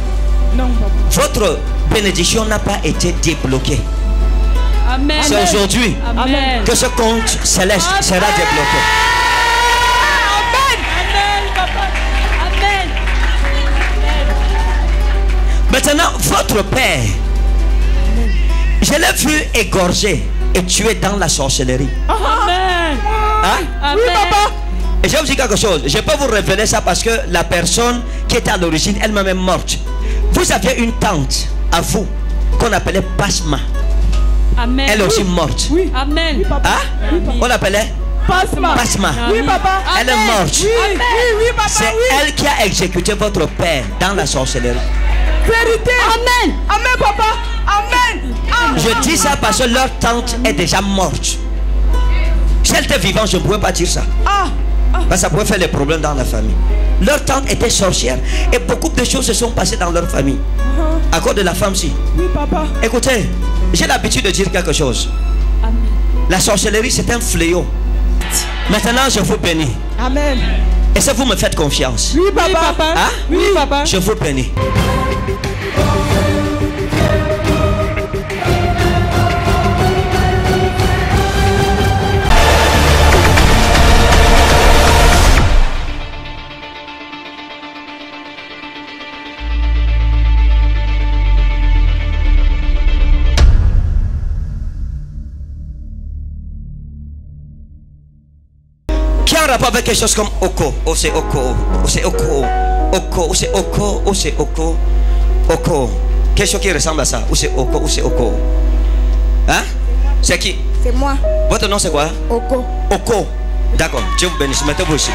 Non, papa. votre bénédiction n'a pas été débloquée. Amen. C'est aujourd'hui Amen. que ce compte céleste sera débloqué. Amen, papa. Amen. Maintenant, votre père, je l'ai vu égorgé et tué dans la sorcellerie. Amen. Hein? Amen. Et je vais vous dire quelque chose. Je peux vous révéler ça parce que la personne qui était à l'origine, elle-même est morte. Vous aviez une tante à vous qu'on appelait Pasma. Amen. Elle est aussi morte. Oui. Amen. Oui, papa. Hein? On l'appelait Pasma. Pasma. Oui, papa. Elle est morte. Oui, oui, papa. C'est Oui. elle qui a exécuté votre père dans la sorcellerie. Vérité. Amen. Amen, papa. Amen. Amen. Je dis ça parce que leur tante est déjà morte. Si elle était vivante, je ne pouvais pas dire ça. Ah. Parce que ça pouvait faire des problèmes dans la famille. Leur tante était sorcière et beaucoup de choses se sont passées dans leur famille. À cause de la femme-ci. Oui, papa. Écoutez, j'ai l'habitude de dire quelque chose. Amen. La sorcellerie, c'est un fléau. Maintenant, je vous bénis. Amen. Et si vous me faites confiance, Oui, papa. hein? Oui, papa. Je vous bénis. Qui a un rapport avec quelque chose comme Oko? Oh, c'est Oko. Oh, c'est Oko. Oko. Oh, c'est Oko. Oh, c'est Oko. Oko. Quelque chose qui ressemble à ça. Ou c'est Oko. Ou c'est Oko. Hein? C'est qui? C'est moi. Votre nom c'est quoi? Oko. Oko. D'accord. Dieu vous bénisse. Mettez-vous ici.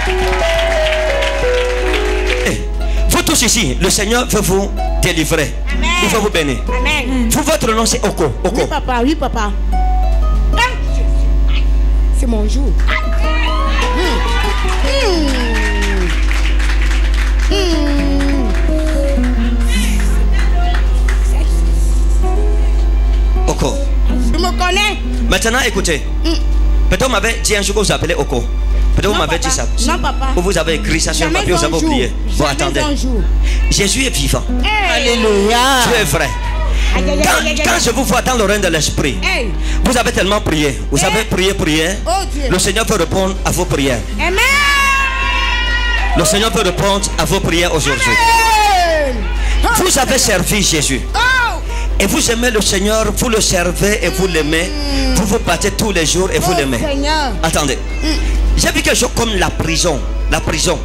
Eh, vous tous ici, le Seigneur veut vous délivrer. Amen. Il veut vous bénir. Amen. Vous, votre nom c'est Oko. Oko. Oui, papa. Oui, papa. C'est mon jour. Oko. Tu me connais? Maintenant, écoutez. Peut-être vous m'avez dit un jour que vous appelez Oko. Peut-être vous Non, m'avez dit papa. ça. Non, papa. Ou vous avez écrit ça sur un Jamais papier, vous avez un jour. oublié. Bon, Jamais attendez. un jour. Jésus est vivant. Hey. Dieu est vrai. Aïe, aïe, aïe, aïe, aïe, Quand aïe. je vous vois dans le règne de l'esprit, Hey. vous avez tellement prié. Vous avez prié. Oh Dieu. Le Seigneur peut répondre à vos prières. Amen. Le Seigneur peut répondre à vos prières aujourd'hui. Amen. Vous avez servi Jésus. Oh. Et vous aimez le Seigneur, vous le servez et vous l'aimez. Vous vous battez tous les jours et vous Oh, l'aimez. Seigneur. Attendez. J'ai vu quelque chose comme la prison. La prison.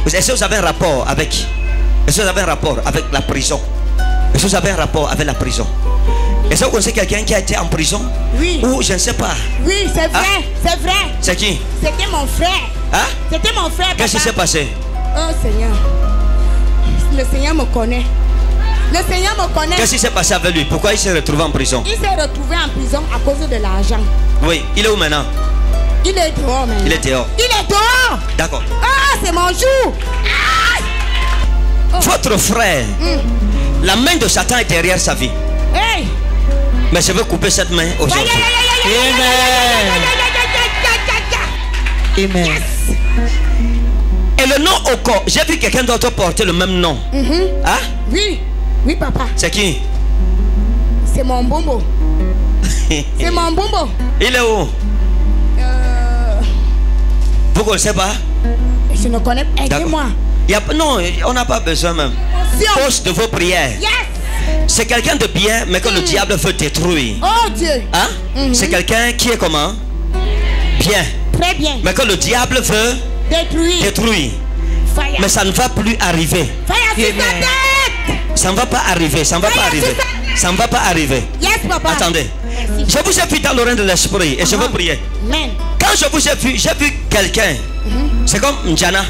Est-ce que vous avez un rapport avec? Est-ce que vous avez un rapport avec la prison? Est-ce que vous avez un rapport avec la prison? Est-ce que vous connaissez quelqu'un qui a été en prison? Oui. Ou je ne sais pas. Oui, c'est vrai. C'est vrai. C'est qui? C'était mon frère. Hein? C'était mon frère. Qu'est-ce qui papa. s'est passé? Oh Seigneur. Le Seigneur me connaît. Le Seigneur me connaît. Qu'est-ce qui s'est passé avec lui? Pourquoi il s'est retrouvé en prison? Il s'est retrouvé en prison à cause de l'argent. Oui, il est où maintenant? Il est dehors maintenant. Il est dehors. Il est dehors. D'accord. Ah, c'est mon jour. Ah. Votre frère, la main de Satan est derrière sa vie. Hey. Mais je veux couper cette main Aïe, aïe, aujourd'hui. aïe, aïe, aïe, aïe, aïe, aïe, aïe, aïe, aïe, aïe, aïe, aïe, aïe. Amen. Et le nom Oko, j'ai vu quelqu'un d'autre porter le même nom. Hein? Oui. Oui, papa. C'est qui? C'est mon bombo. C'est mon bombo. Il est où? Vous ne connaissez pas? Je ne connais pas. Aidez-moi. Non, on n'a pas besoin même. Poste de vos prières. Yes. C'est quelqu'un de bien, mais que le diable veut détruire. Oh Dieu. Hein? C'est quelqu'un qui est comment? Bien. Très bien. Mais que le diable veut Détruire. détruire. Fire. Mais ça ne va plus arriver. Fire sur sa tête. Ça ne va pas arriver. Ça ne va pas arriver. Ça ne va pas arriver. Yes, papa. Attendez. Merci. Je vous ai vu dans le règne de l'esprit et je veux prier. Amen. Quand je vous ai vu quelqu'un. C'est comme Njana.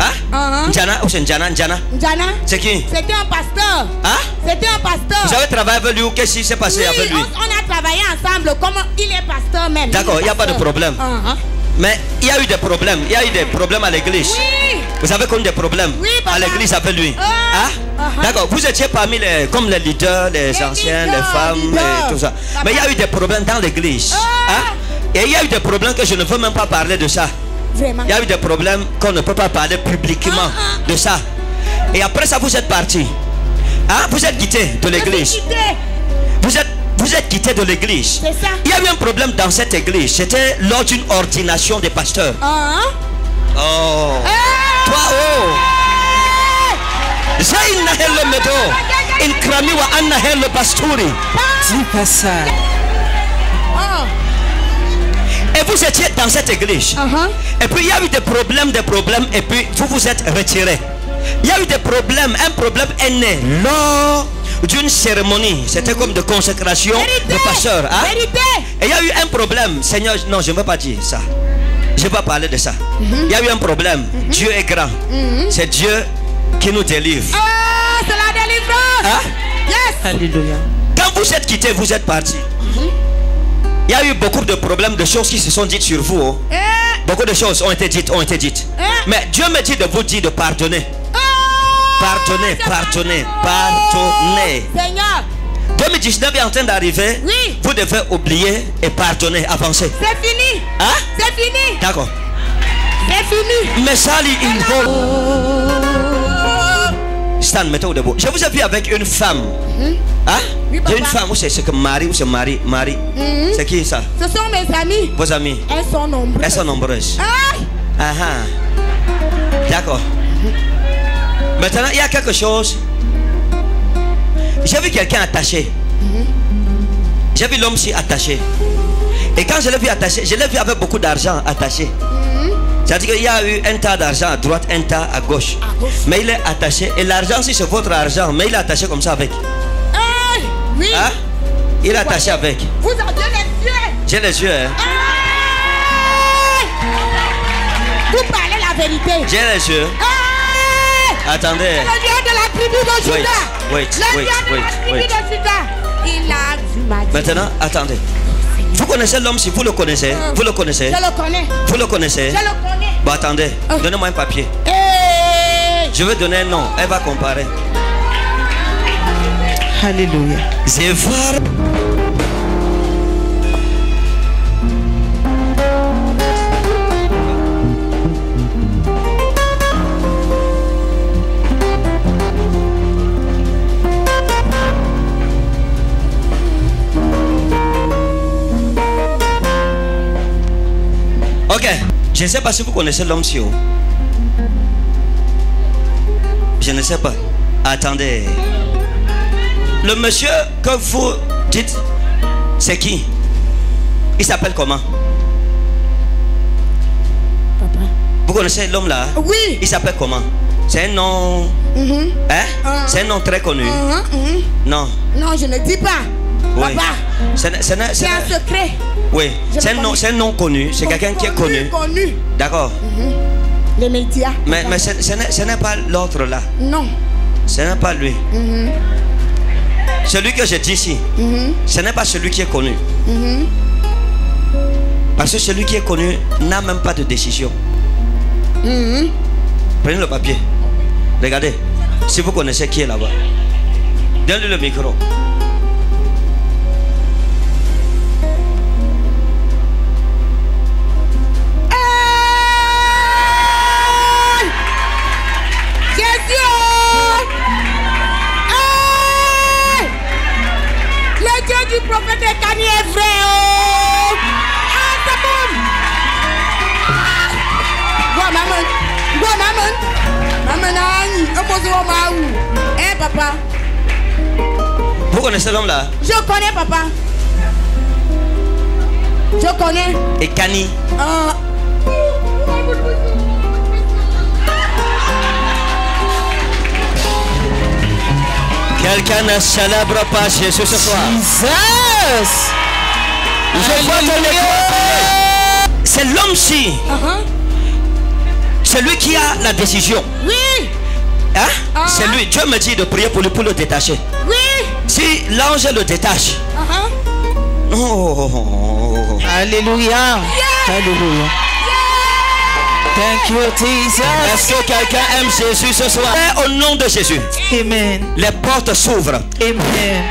Hein? Njana, ou c'est Njana? Njana. Njana. C'est qui? C'était un pasteur. Hein? C'était un pasteur. Vous avez travaillé avec lui ou qu'est-ce qui s'est passé Oui, avec lui? on a travaillé ensemble. Comme il est pasteur même. D'accord, il n'y a pas de pasteur. problème. Uh-huh. Mais il y a eu des problèmes. Il y a eu des problèmes à l'église. Oui. Vous avez connu des problèmes Oui, papa. à l'église avec lui. Ah. Hein? Uh-huh. D'accord, vous étiez parmi comme les leaders, les anciens, leaders, les femmes leaders. et tout ça. Papa. Mais il y a eu des problèmes dans l'église. Ah. Hein? Et il y a eu des problèmes que je ne veux même pas parler de ça. Vraiment. Il y a eu des problèmes qu'on ne peut pas parler publiquement de ça. Et après ça, vous êtes parti. Hein? Vous êtes quitté de l'église. Je suis quitté. Vous vous êtes quitté de l'église. C'est ça. Il y a eu un problème dans cette église. C'était lors d'une ordination des pasteurs. Oh. Toi, oh. Zaina hello medo. In kramiwa anna hello pasturi. Dis pas ça. Et vous étiez dans cette église. Et puis il y a eu des problèmes, et puis vous vous êtes retiré. Il y a eu des problèmes, un problème est né lors d'une cérémonie. C'était comme de consécration de pasteur. Hein? Et il y a eu un problème. Seigneur, non, je ne veux pas dire ça. Je ne vais pas parler de ça. Il y a eu un problème. Dieu est grand. C'est Dieu qui nous délivre. C'est la délivrance. Hein? Yes. Alléluia. Quand vous êtes quitté, vous êtes parti. Il y a eu beaucoup de problèmes, de choses qui se sont dites sur vous. Oh. Beaucoup de choses ont été dites, Mais Dieu me dit de vous dire de pardonner. Pardonnez. Seigneur. 2019 est en train d'arriver. Oui. Vous devez oublier et pardonner, avancer. C'est fini. Hein? C'est fini. D'accord. C'est fini. Mais Sali Stan, mettez-vous debout. Je vous ai vu avec une femme. Hein? Oui, J'ai une papa. femme où c'est que Marie ou c'est Marie. C'est qui ça? Ce sont mes amis. Vos amis? Elles sont nombreuses. Elles sont nombreuses. D'accord. Maintenant, il y a quelque chose. J'ai vu quelqu'un attaché. J'ai vu l'homme-ci attaché. Et quand je l'ai vu attaché, je l'ai vu avec beaucoup d'argent attaché. C'est-à-dire qu'il y a eu un tas d'argent à droite, un tas à gauche. Mais il est attaché. Et l'argent, si c'est votre argent, mais il est attaché comme ça avec. Oui. Hein? Il est attaché avec. Vous avez les yeux. J'ai les yeux. Hein? Vous parlez la vérité. J'ai les yeux. Attendez. Le lion de la tribu de Juda. Wait. Il a vu ma vie. Maintenant, attendez. Vous connaissez l'homme si vous le connaissez? Vous le connaissez? Je le connais. Vous le connaissez? Je le connais. Bon, attendez. Donnez-moi un papier. Je vais donner un nom. Elle va comparer. Alléluia. Je vois. Ok, je ne sais pas si vous connaissez l'homme si haut. Je ne sais pas. Attendez. Le monsieur que vous dites, c'est qui? Il s'appelle comment? Papa. Vous connaissez l'homme là? Oui. Il s'appelle comment? C'est un nom. Hein? C'est un nom très connu. Non. Non, je ne dis pas. Oui. Papa. C'est un secret. Oui. C'est un nom connu. C'est quelqu'un qui est connu. D'accord. Les médias. Mais ce n'est pas l'autre là. Non. Ce n'est pas lui. Celui que je dis ici, ce n'est pas celui qui est connu. Parce que celui qui est connu n'a même pas de décision. Prenez le papier. Regardez. Si vous connaissez qui est là-bas, donnez-lui le micro. Du prophète Ekani est vrai. C'est bon. Maman. Papa. Vous connaissez l'homme là? Je connais, papa. Je connais. Ekani. Quelqu'un ne célèbre pas Jésus ce soir. Jesus. Je vois ton écran. C'est l'homme-ci. C'est lui qui a la décision. Oui. Hein? C'est lui. Dieu me dit de prier pour lui pour le détacher. Oui. Si l'ange le détache. Oh. Alléluia. Alléluia. Thank you, Jesus. Est-ce que quelqu'un aime Jésus ce soir? Au nom de Jésus. Amen. Les portes s'ouvrent. Amen.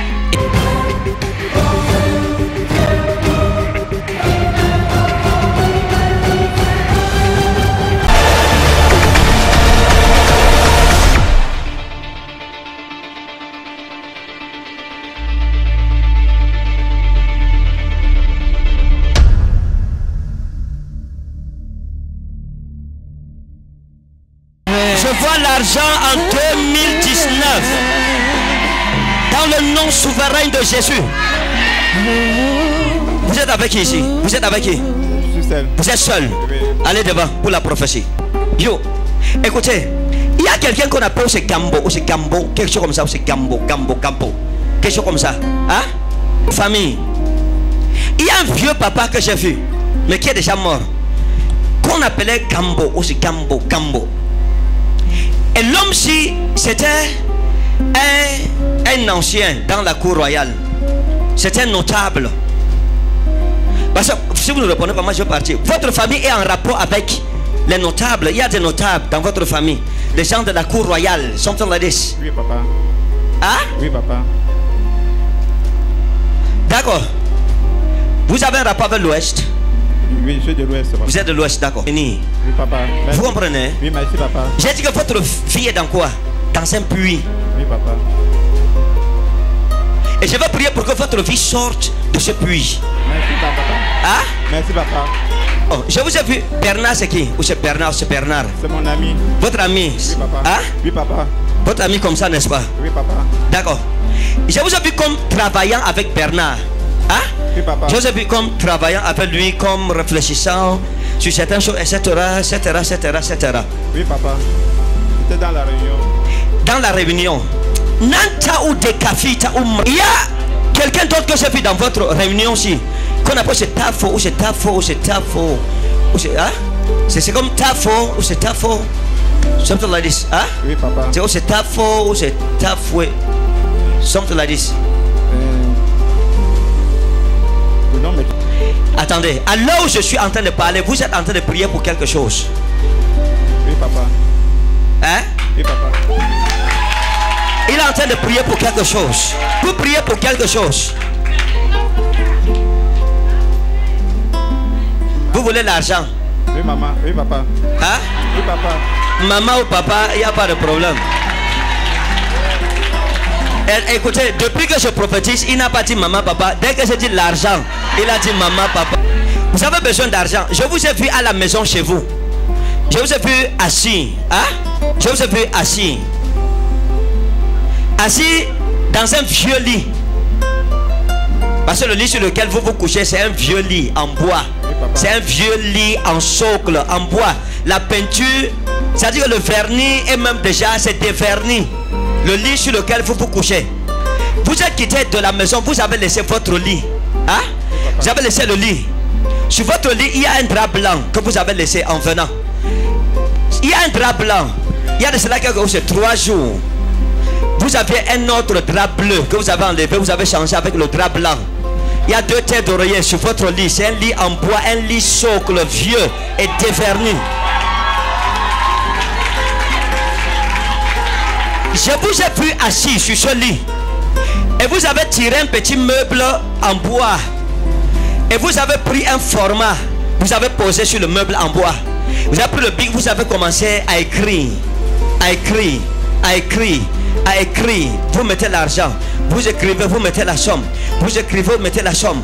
recevoir l'argent en 2019. Dans le nom souverain de Jésus. Vous êtes avec qui ici? Vous êtes avec qui? Je suis seul. Vous êtes seul? Oui. Allez devant pour la prophétie. Yo, écoutez, il y a quelqu'un qu'on appelle c'est Gambo, ou c'est Gambo, quelque chose comme ça, ou c'est Gambo, quelque chose comme ça. Hein? Famille. Il y a un vieux papa que j'ai vu, mais qui est déjà mort, qu'on appelait Gambo, ou c'est Gambo. Et l'homme-ci, c'était un ancien dans la cour royale. C'était un notable. Parce que si vous ne répondez pas, moi je vais partir. Votre famille est en rapport avec les notables. Il y a des notables dans votre famille. Des gens de la cour royale. Something like this. Oui, papa. Hein? Oui, papa. D'accord. Vous avez un rapport avec l'Ouest? Oui, je suis de l'Ouest, papa. Vous êtes de l'Ouest, d'accord. Oui, papa. Merci. Vous comprenez? Oui, merci, papa. J'ai dit que votre fille est dans quoi? Dans un puits. Oui, papa. Et je vais prier pour que votre vie sorte de ce puits. Merci, papa. Hein? Merci, papa. Oh, je vous ai vu. Bernard, c'est qui? Ou c'est Bernard? C'est Bernard. C'est mon ami. Votre ami? Oui, papa. Hein? Oui, papa. Votre ami comme ça, n'est-ce pas? Oui, papa. D'accord. Je vous ai vu comme travaillant avec Bernard. Hein? Oui, papa. Je vous ai vu comme travaillant avec lui, comme réfléchissant sur certaines choses, etc. Oui, papa. C'était dans la réunion. Dans la réunion. Nanta ou Dekafita ou... Il y a quelqu'un d'autre que j'ai vu dans votre réunion aussi, qu'on appelle c'est Tafo, ou c'est Tafo, ou c'est Tafo. Hein? C'est comme Tafo, ou c'est Tafo. Something like this. Hein? Oui, papa. C'est ou c'est Tafo, ou c'est Tafoué. Something like this. Non, mais... Attendez, à l'heure où je suis en train de parler, vous êtes en train de prier pour quelque chose. Oui, papa. Hein? Oui, papa. Il est en train de prier pour quelque chose. Vous priez pour quelque chose. Vous voulez l'argent? Oui, maman. Oui, papa. Hein? Oui, papa. Maman ou papa, il n'y a pas de problème. Et, écoutez, depuis que je prophétise, il n'a pas dit maman, papa. Dès que j'ai dit l'argent, il a dit maman, papa. Vous avez besoin d'argent. Je vous ai vu à la maison chez vous. Je vous ai vu assis. Hein? Je vous ai vu assis. Assis dans un vieux lit. Parce que le lit sur lequel vous vous couchez, c'est un vieux lit en bois. C'est un vieux lit en socle, en bois. La peinture, c'est-à-dire que le vernis est même déjà, c'est déverni. Le lit sur lequel vous vous couchez. Vous êtes quitté de la maison, vous avez laissé votre lit. Hein? Vous avez laissé le lit. Sur votre lit, il y a un drap blanc que vous avez laissé en venant. Il y a un drap blanc. Il y a de cela quelques jours, c'est 3 jours. Vous aviez un autre drap bleu que vous avez enlevé, vous avez changé avec le drap blanc. Il y a 2 têtes d'oreiller sur votre lit. C'est un lit en bois, un lit socle vieux et déverni. Je vous ai vu assis sur ce lit. Et vous avez tiré un petit meuble en bois. Et vous avez pris un format. Vous avez posé sur le meuble en bois. Vous avez pris le bic, vous avez commencé à écrire. À écrire. À écrire. À écrire. Vous mettez l'argent. Vous écrivez, vous mettez la somme. Vous écrivez, vous mettez la somme.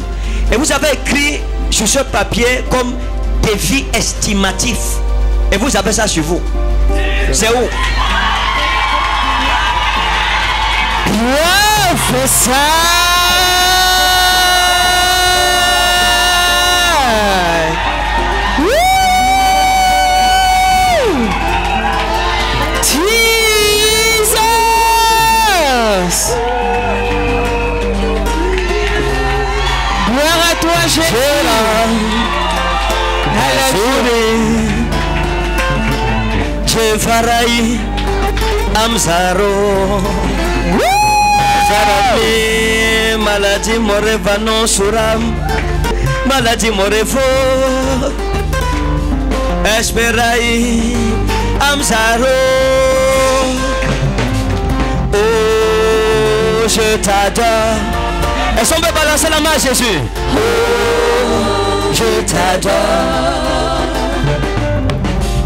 Et vous avez écrit sur ce papier comme défi estimatif. Et vous avez ça sur vous. C'est où? Prophesy. Woo! Jesus. Gloire à toi, Jésus. Jefarai Amzaro. Sarami maladie moreva non suram, maladie morevo. Esperai Amzaro. Oh, je t'adore. Est-ce qu'on peut balancer la main à Jésus? Oh, je t'adore.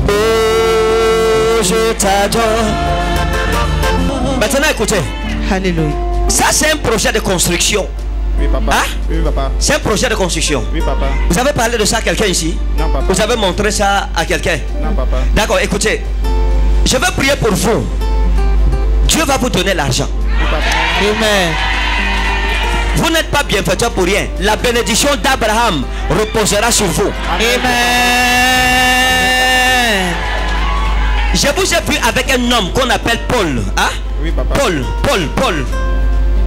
Oh, je t'adore. Maintenant écoutez. Alléluia. Ça c'est un projet de construction. Oui, papa. Hein? Oui, papa. C'est un projet de construction. Oui, papa. Vous avez parlé de ça à quelqu'un ici? Non, papa. Vous avez montré ça à quelqu'un? Non, papa. D'accord, écoutez. Je veux prier pour vous. Dieu va vous donner l'argent. Oui, papa. Amen. Vous n'êtes pas bienfaiteur pour rien. La bénédiction d'Abraham reposera sur vous. Amen. Je vous ai vu avec un homme qu'on appelle Paul. Hein? Oui, papa. Paul.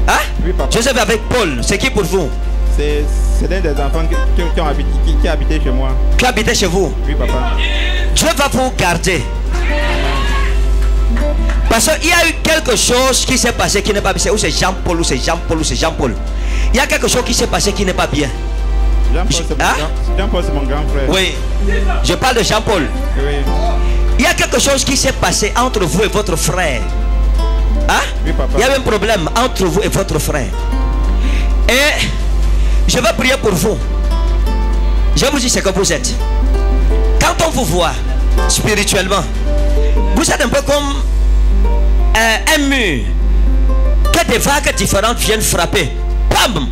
Hein? Oui, papa. Je vous ai vu avec Paul. C'est qui pour vous? C'est l'un des enfants qui ont habité, qui habitait chez moi. Qui habitait chez vous? Oui, papa. Dieu va vous garder. Parce qu'il y a eu quelque chose qui s'est passé qui n'est pas bien. Ou c'est Jean-Paul, ou c'est Jean-Paul, ou c'est Jean-Paul. Il y a quelque chose qui s'est passé qui n'est pas bien. Jean-Paul, c'est mon grand frère. Oui. Je parle de Jean-Paul. Oui. Il y a quelque chose qui s'est passé entre vous et votre frère. Hein? Oui, papa. Il y a un problème entre vous et votre frère. Et je vais prier pour vous. Je vous dis ce que vous êtes. Quand on vous voit spirituellement, vous êtes un peu comme un mur que des vagues différentes viennent frapper. Bam!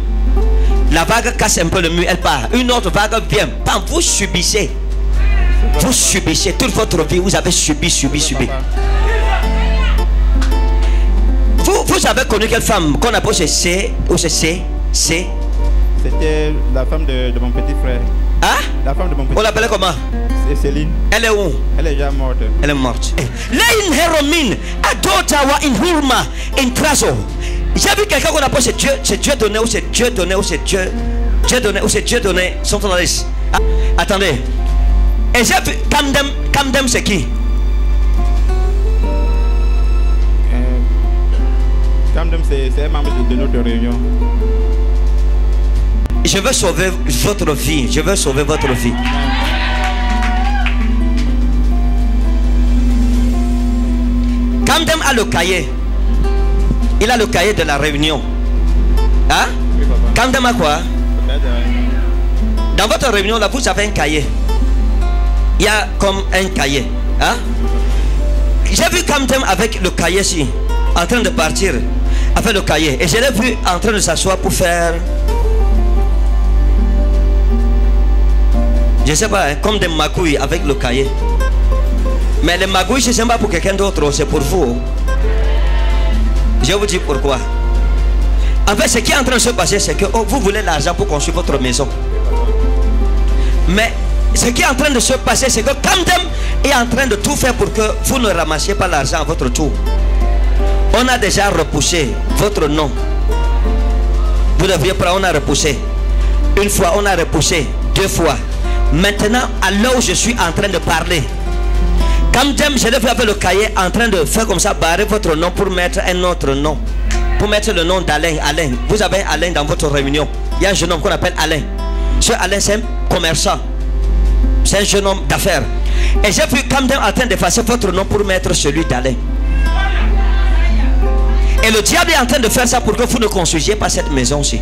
La vague casse un peu le mur, elle part. Une autre vague vient. Bam! Vous subissez. Vous subissez. Toute votre vie, vous avez subi. Vous avez connu quelle femme qu'on appelle C ou C? C'était la femme de mon petit frère. Hein? La femme de mon petit On l'appelait comment? C'est Céline. Elle est où? Elle est déjà morte. Elle est morte. Lein Heromin, Adotawa in Hurma, in Trazo. J'ai vu quelqu'un qu'on appelle c'est Dieu donné ou c'est Dieu donné ou c'est Dieu donné ou c'est Dieu donné. Sont dans la liste. Ah, attendez. Et j'ai vu Kamdem c'est qui? Kamdem c'est un membre de notre réunion. Je veux sauver votre vie. Je veux sauver votre vie. Kamdem a le cahier. Il a le cahier de la réunion. Hein? Oui, papa. Kamdem a quoi? Dans votre réunion là, vous avez un cahier. Il y a comme un cahier. Hein? J'ai vu Kamdem avec le cahier ici, en train de partir avec le cahier. Et je l'ai vu en train de s'asseoir pour faire, je sais pas, hein, comme des magouilles avec le cahier. Mais les magouilles, ce n'est pas pour quelqu'un d'autre, c'est pour vous. Je vous dis pourquoi. En fait, ce qui est en train de se passer, c'est que vous voulez l'argent pour construire votre maison. Mais ce qui est en train de se passer, c'est que Kamdem est en train de tout faire pour que vous ne ramassiez pas l'argent à votre tour. On a déjà repoussé votre nom. Vous devriez prendre, on a repoussé. Une fois, on a repoussé. 2 fois. Maintenant, à l'heure où je suis en train de parler, Kamdem, je l'ai vu avec le cahier en train de faire comme ça, barrer votre nom pour mettre un autre nom. Pour mettre le nom d'Alain. Alain. Vous avez Alain dans votre réunion. Il y a un jeune homme qu'on appelle Alain. Ce Alain, c'est un commerçant. C'est un jeune homme d'affaires. Et j'ai vu Kamdem en train d'effacer votre nom pour mettre celui d'Alain. Et le diable est en train de faire ça pour que vous ne construisiez pas cette maison-ci.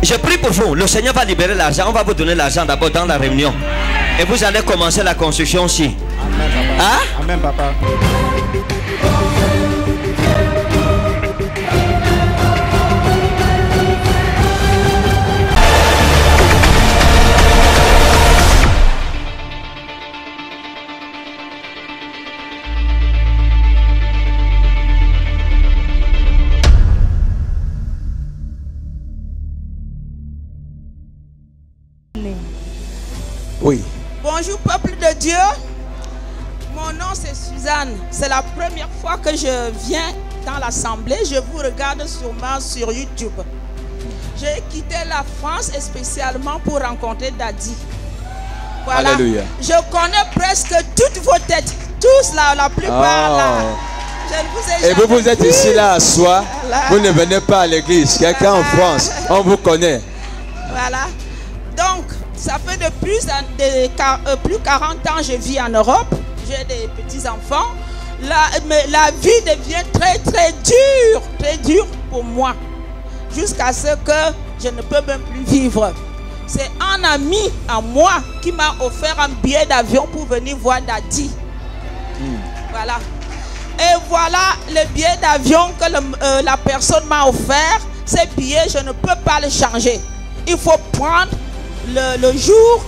Je prie pour vous. Le Seigneur va libérer l'argent. On va vous donner l'argent d'abord dans la réunion. Et vous allez commencer la construction-ci. Amen, papa. Hein? Amen, papa. Oui. Bonjour peuple de Dieu. Mon nom c'est Suzanne. C'est la première fois que je viens dans l'assemblée. Je vous regarde sûrement sur YouTube. J'ai quitté la France spécialement pour rencontrer Daddy. Voilà. Alléluia. Je connais presque toutes vos têtes. Tous là, la plupart là. Je ne vous ai Et vous, vous êtes vu. ici là à soi. Voilà. Vous ne venez pas à l'église. Quelqu'un en France, on vous connaît. Voilà. Donc, ça fait de plus de 40 ans que je vis en Europe. J'ai des petits-enfants. Mais la vie devient très dure pour moi. Jusqu'à ce que je ne peux même plus vivre. C'est un ami à moi qui m'a offert un billet d'avion pour venir voir Daddy. Voilà. Et voilà le billet d'avion que la personne m'a offert. Ces billets, je ne peux pas le changer. Il faut prendre le jour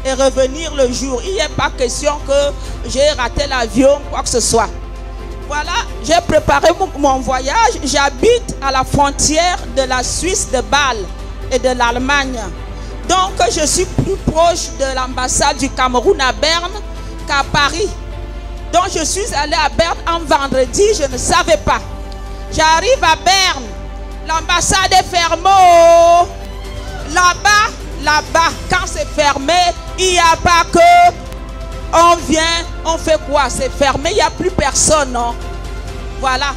et revenir le jour. Il n'y a pas question que j'ai raté l'avion, quoi que ce soit. Voilà, j'ai préparé mon voyage. J'habite à la frontière de la Suisse, de Bâle et de l'Allemagne. Donc, je suis plus proche de l'ambassade du Cameroun à Berne qu'à Paris. Donc, je suis allé à Berne un vendredi, je ne savais pas. J'arrive à Berne, l'ambassade est fermée. Là-bas, quand c'est fermé, il n'y a pas que on vient, on fait quoi? C'est fermé, il n'y a plus personne, non? Voilà.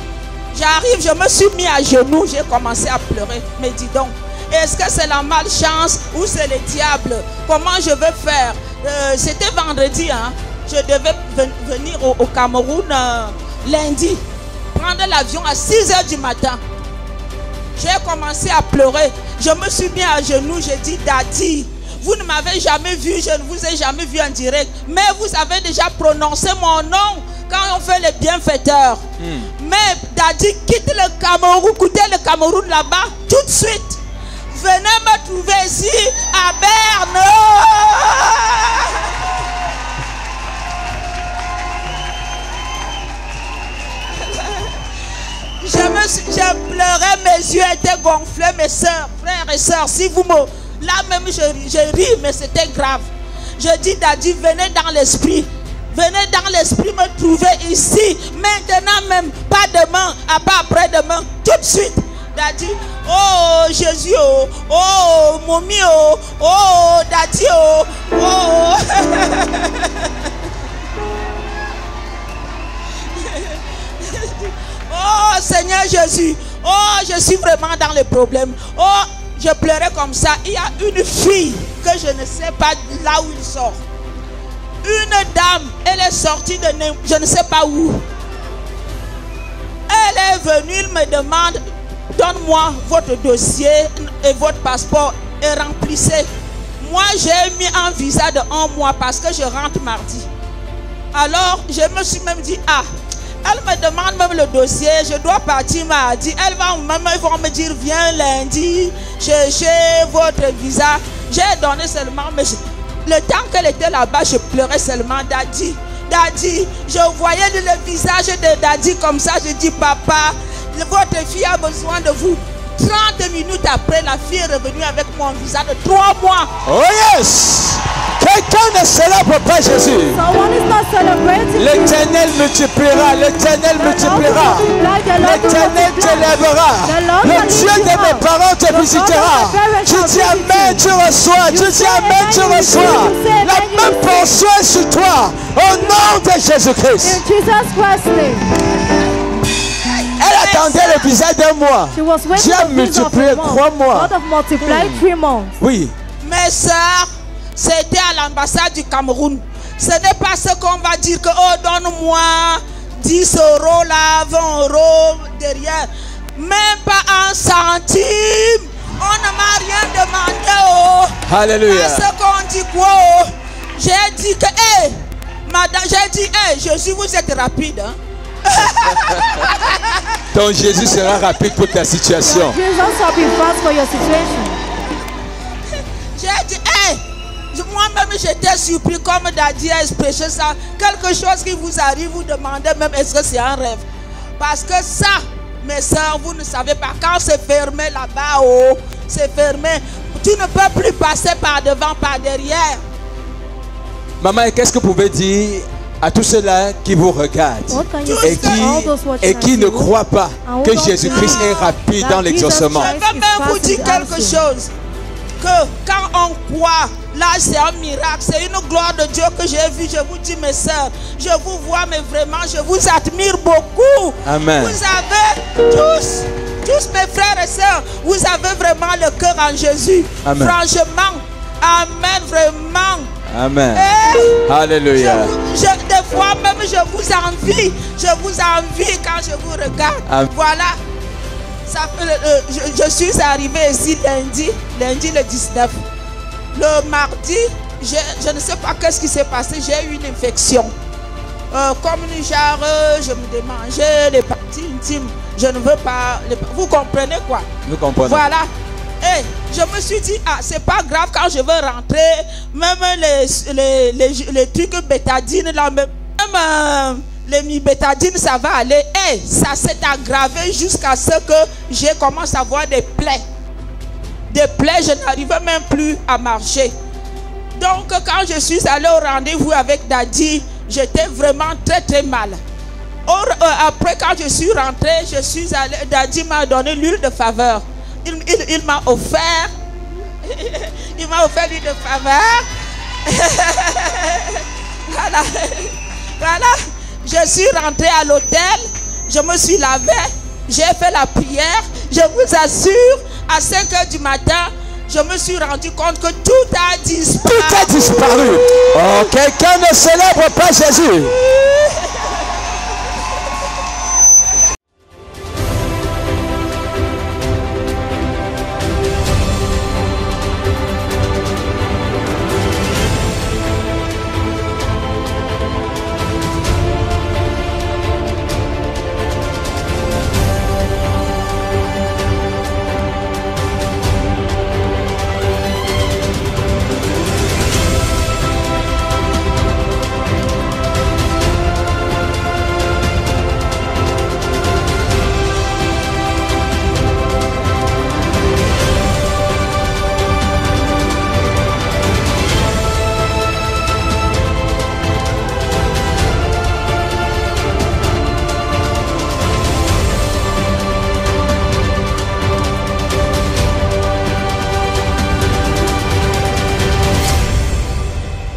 J'arrive, je me suis mis à genoux, j'ai commencé à pleurer. Mais dis donc, est-ce que c'est la malchance ou c'est le diable? Comment je vais faire? C'était vendredi, hein? Je devais venir au Cameroun lundi. Prendre l'avion à 6 h du matin. J'ai commencé à pleurer. Je me suis mis à genoux, j'ai dit, Daddy, vous ne m'avez jamais vu, je ne vous ai jamais vu en direct. Mais vous avez déjà prononcé mon nom quand on fait les bienfaiteurs. Mais Daddy, quitte le Cameroun, quittez le Cameroun là-bas, tout de suite. Venez me trouver ici à Berne. Je pleurais, mes yeux étaient gonflés, mes soeurs, frères et sœurs. Si vous me... Là même, je ris, mais c'était grave. Je dis, Daddy, venez dans l'esprit. Venez dans l'esprit me trouver ici. Maintenant même, pas demain, pas après-demain, tout de suite. Daddy, oh Jésus, oh Mommy, oh Daddy, oh. Oh Seigneur Jésus, oh je suis vraiment dans les problèmes. Oh, je pleurais comme ça. Il y a une fille que je ne sais pas là où il sort. Une dame, elle est sortie de je ne sais pas où. Elle est venue, elle me demande, donne-moi votre dossier et votre passeport et remplissez. Moi j'ai mis un visa de 1 mois parce que je rentre mardi. Alors je me suis même dit, ah, elle me demande même le dossier, je dois partir mardi. Ils vont me dire, viens lundi, chercher votre visa. J'ai donné seulement, mais le temps qu'elle était là-bas, je pleurais seulement. Daddy, Daddy, je voyais le visage de Daddy comme ça. Je dis, papa, votre fille a besoin de vous. 30 minutes après, la fille est revenue avec mon visa de 3 mois. Oh yes! Quelqu'un ne célèbre pas Jésus. L'Éternel multipliera, l'Éternel multipliera. L'Éternel t'élèvera. Le Dieu de mes parents te visitera. Tu dis amen, tu reçois. Tu dis amen, tu reçois. La même portion est sur toi. Au nom de Jésus-Christ. Elle attendait le visa d'1 mois. Dieu a multiplié 3 mois. Oui. Mes sœurs, c'était à l'ambassade du Cameroun. Ce n'est pas ce qu'on va dire que, oh, donne-moi 10 € là, 20 € derrière. Même pas un centime. On ne m'a rien demandé. Oh. Alléluia. Parce qu'on dit quoi? Oh. J'ai dit que, hé, madame, j'ai dit, hé, Jésus, vous êtes rapide. Hein? Ton Jésus sera rapide pour ta situation. J'ai dit, hé, moi-même j'étais surpris comme Daddy a expressé ça. Quelque chose qui vous arrive, vous demandez même est-ce que c'est un rêve. Parce que ça, mes soeurs, vous ne savez pas. Quand c'est fermé là-bas, oh, c'est fermé. Tu ne peux plus passer par devant, par derrière. Maman, qu'est-ce que vous pouvez dire à tous ceux-là qui vous regardent et qui ne croient pas que Jésus-Christ est rapide dans l'exaucement? Je vais même vous dire quelque chose. Que quand on croit, là c'est un miracle, c'est une gloire de Dieu que j'ai vu. Je vous dis mes soeurs, je vous vois, mais vraiment je vous admire beaucoup. Amen. Vous avez tous mes frères et sœurs, vous avez vraiment le cœur en Jésus. Amen. Franchement, amen, vraiment. Amen. Et alléluia. Des fois même je vous envie quand je vous regarde. Amen. Voilà. Ça, je suis arrivé ici lundi le 19. Le mardi, je ne sais pas qu'est-ce qui s'est passé, j'ai eu une infection. Comme genre, je me démangeais les parties intimes. Je ne veux pas. Vous comprenez quoi? Nous comprenons. Voilà. Et je me suis dit, ah, c'est pas grave quand je veux rentrer, même les trucs bétadine, là, même les mi-bétadine, ça va aller. Et ça s'est aggravé jusqu'à ce que j'ai commencé à avoir des plaies. Des plaies, je n'arrivais même plus à marcher. Donc, quand je suis allée au rendez-vous avec Daddy, j'étais vraiment très très mal. Après, quand je suis rentrée, Daddy m'a donné l'huile de faveur. Il m'a offert. Il m'a offert l'huile de faveur. Voilà. Voilà. Je suis rentrée à l'hôtel. Je me suis lavée. J'ai fait la prière. Je vous assure, à 5 h du matin, je me suis rendu compte que tout a disparu. Tout a disparu. Oh, quelqu'un ne célèbre pas Jésus.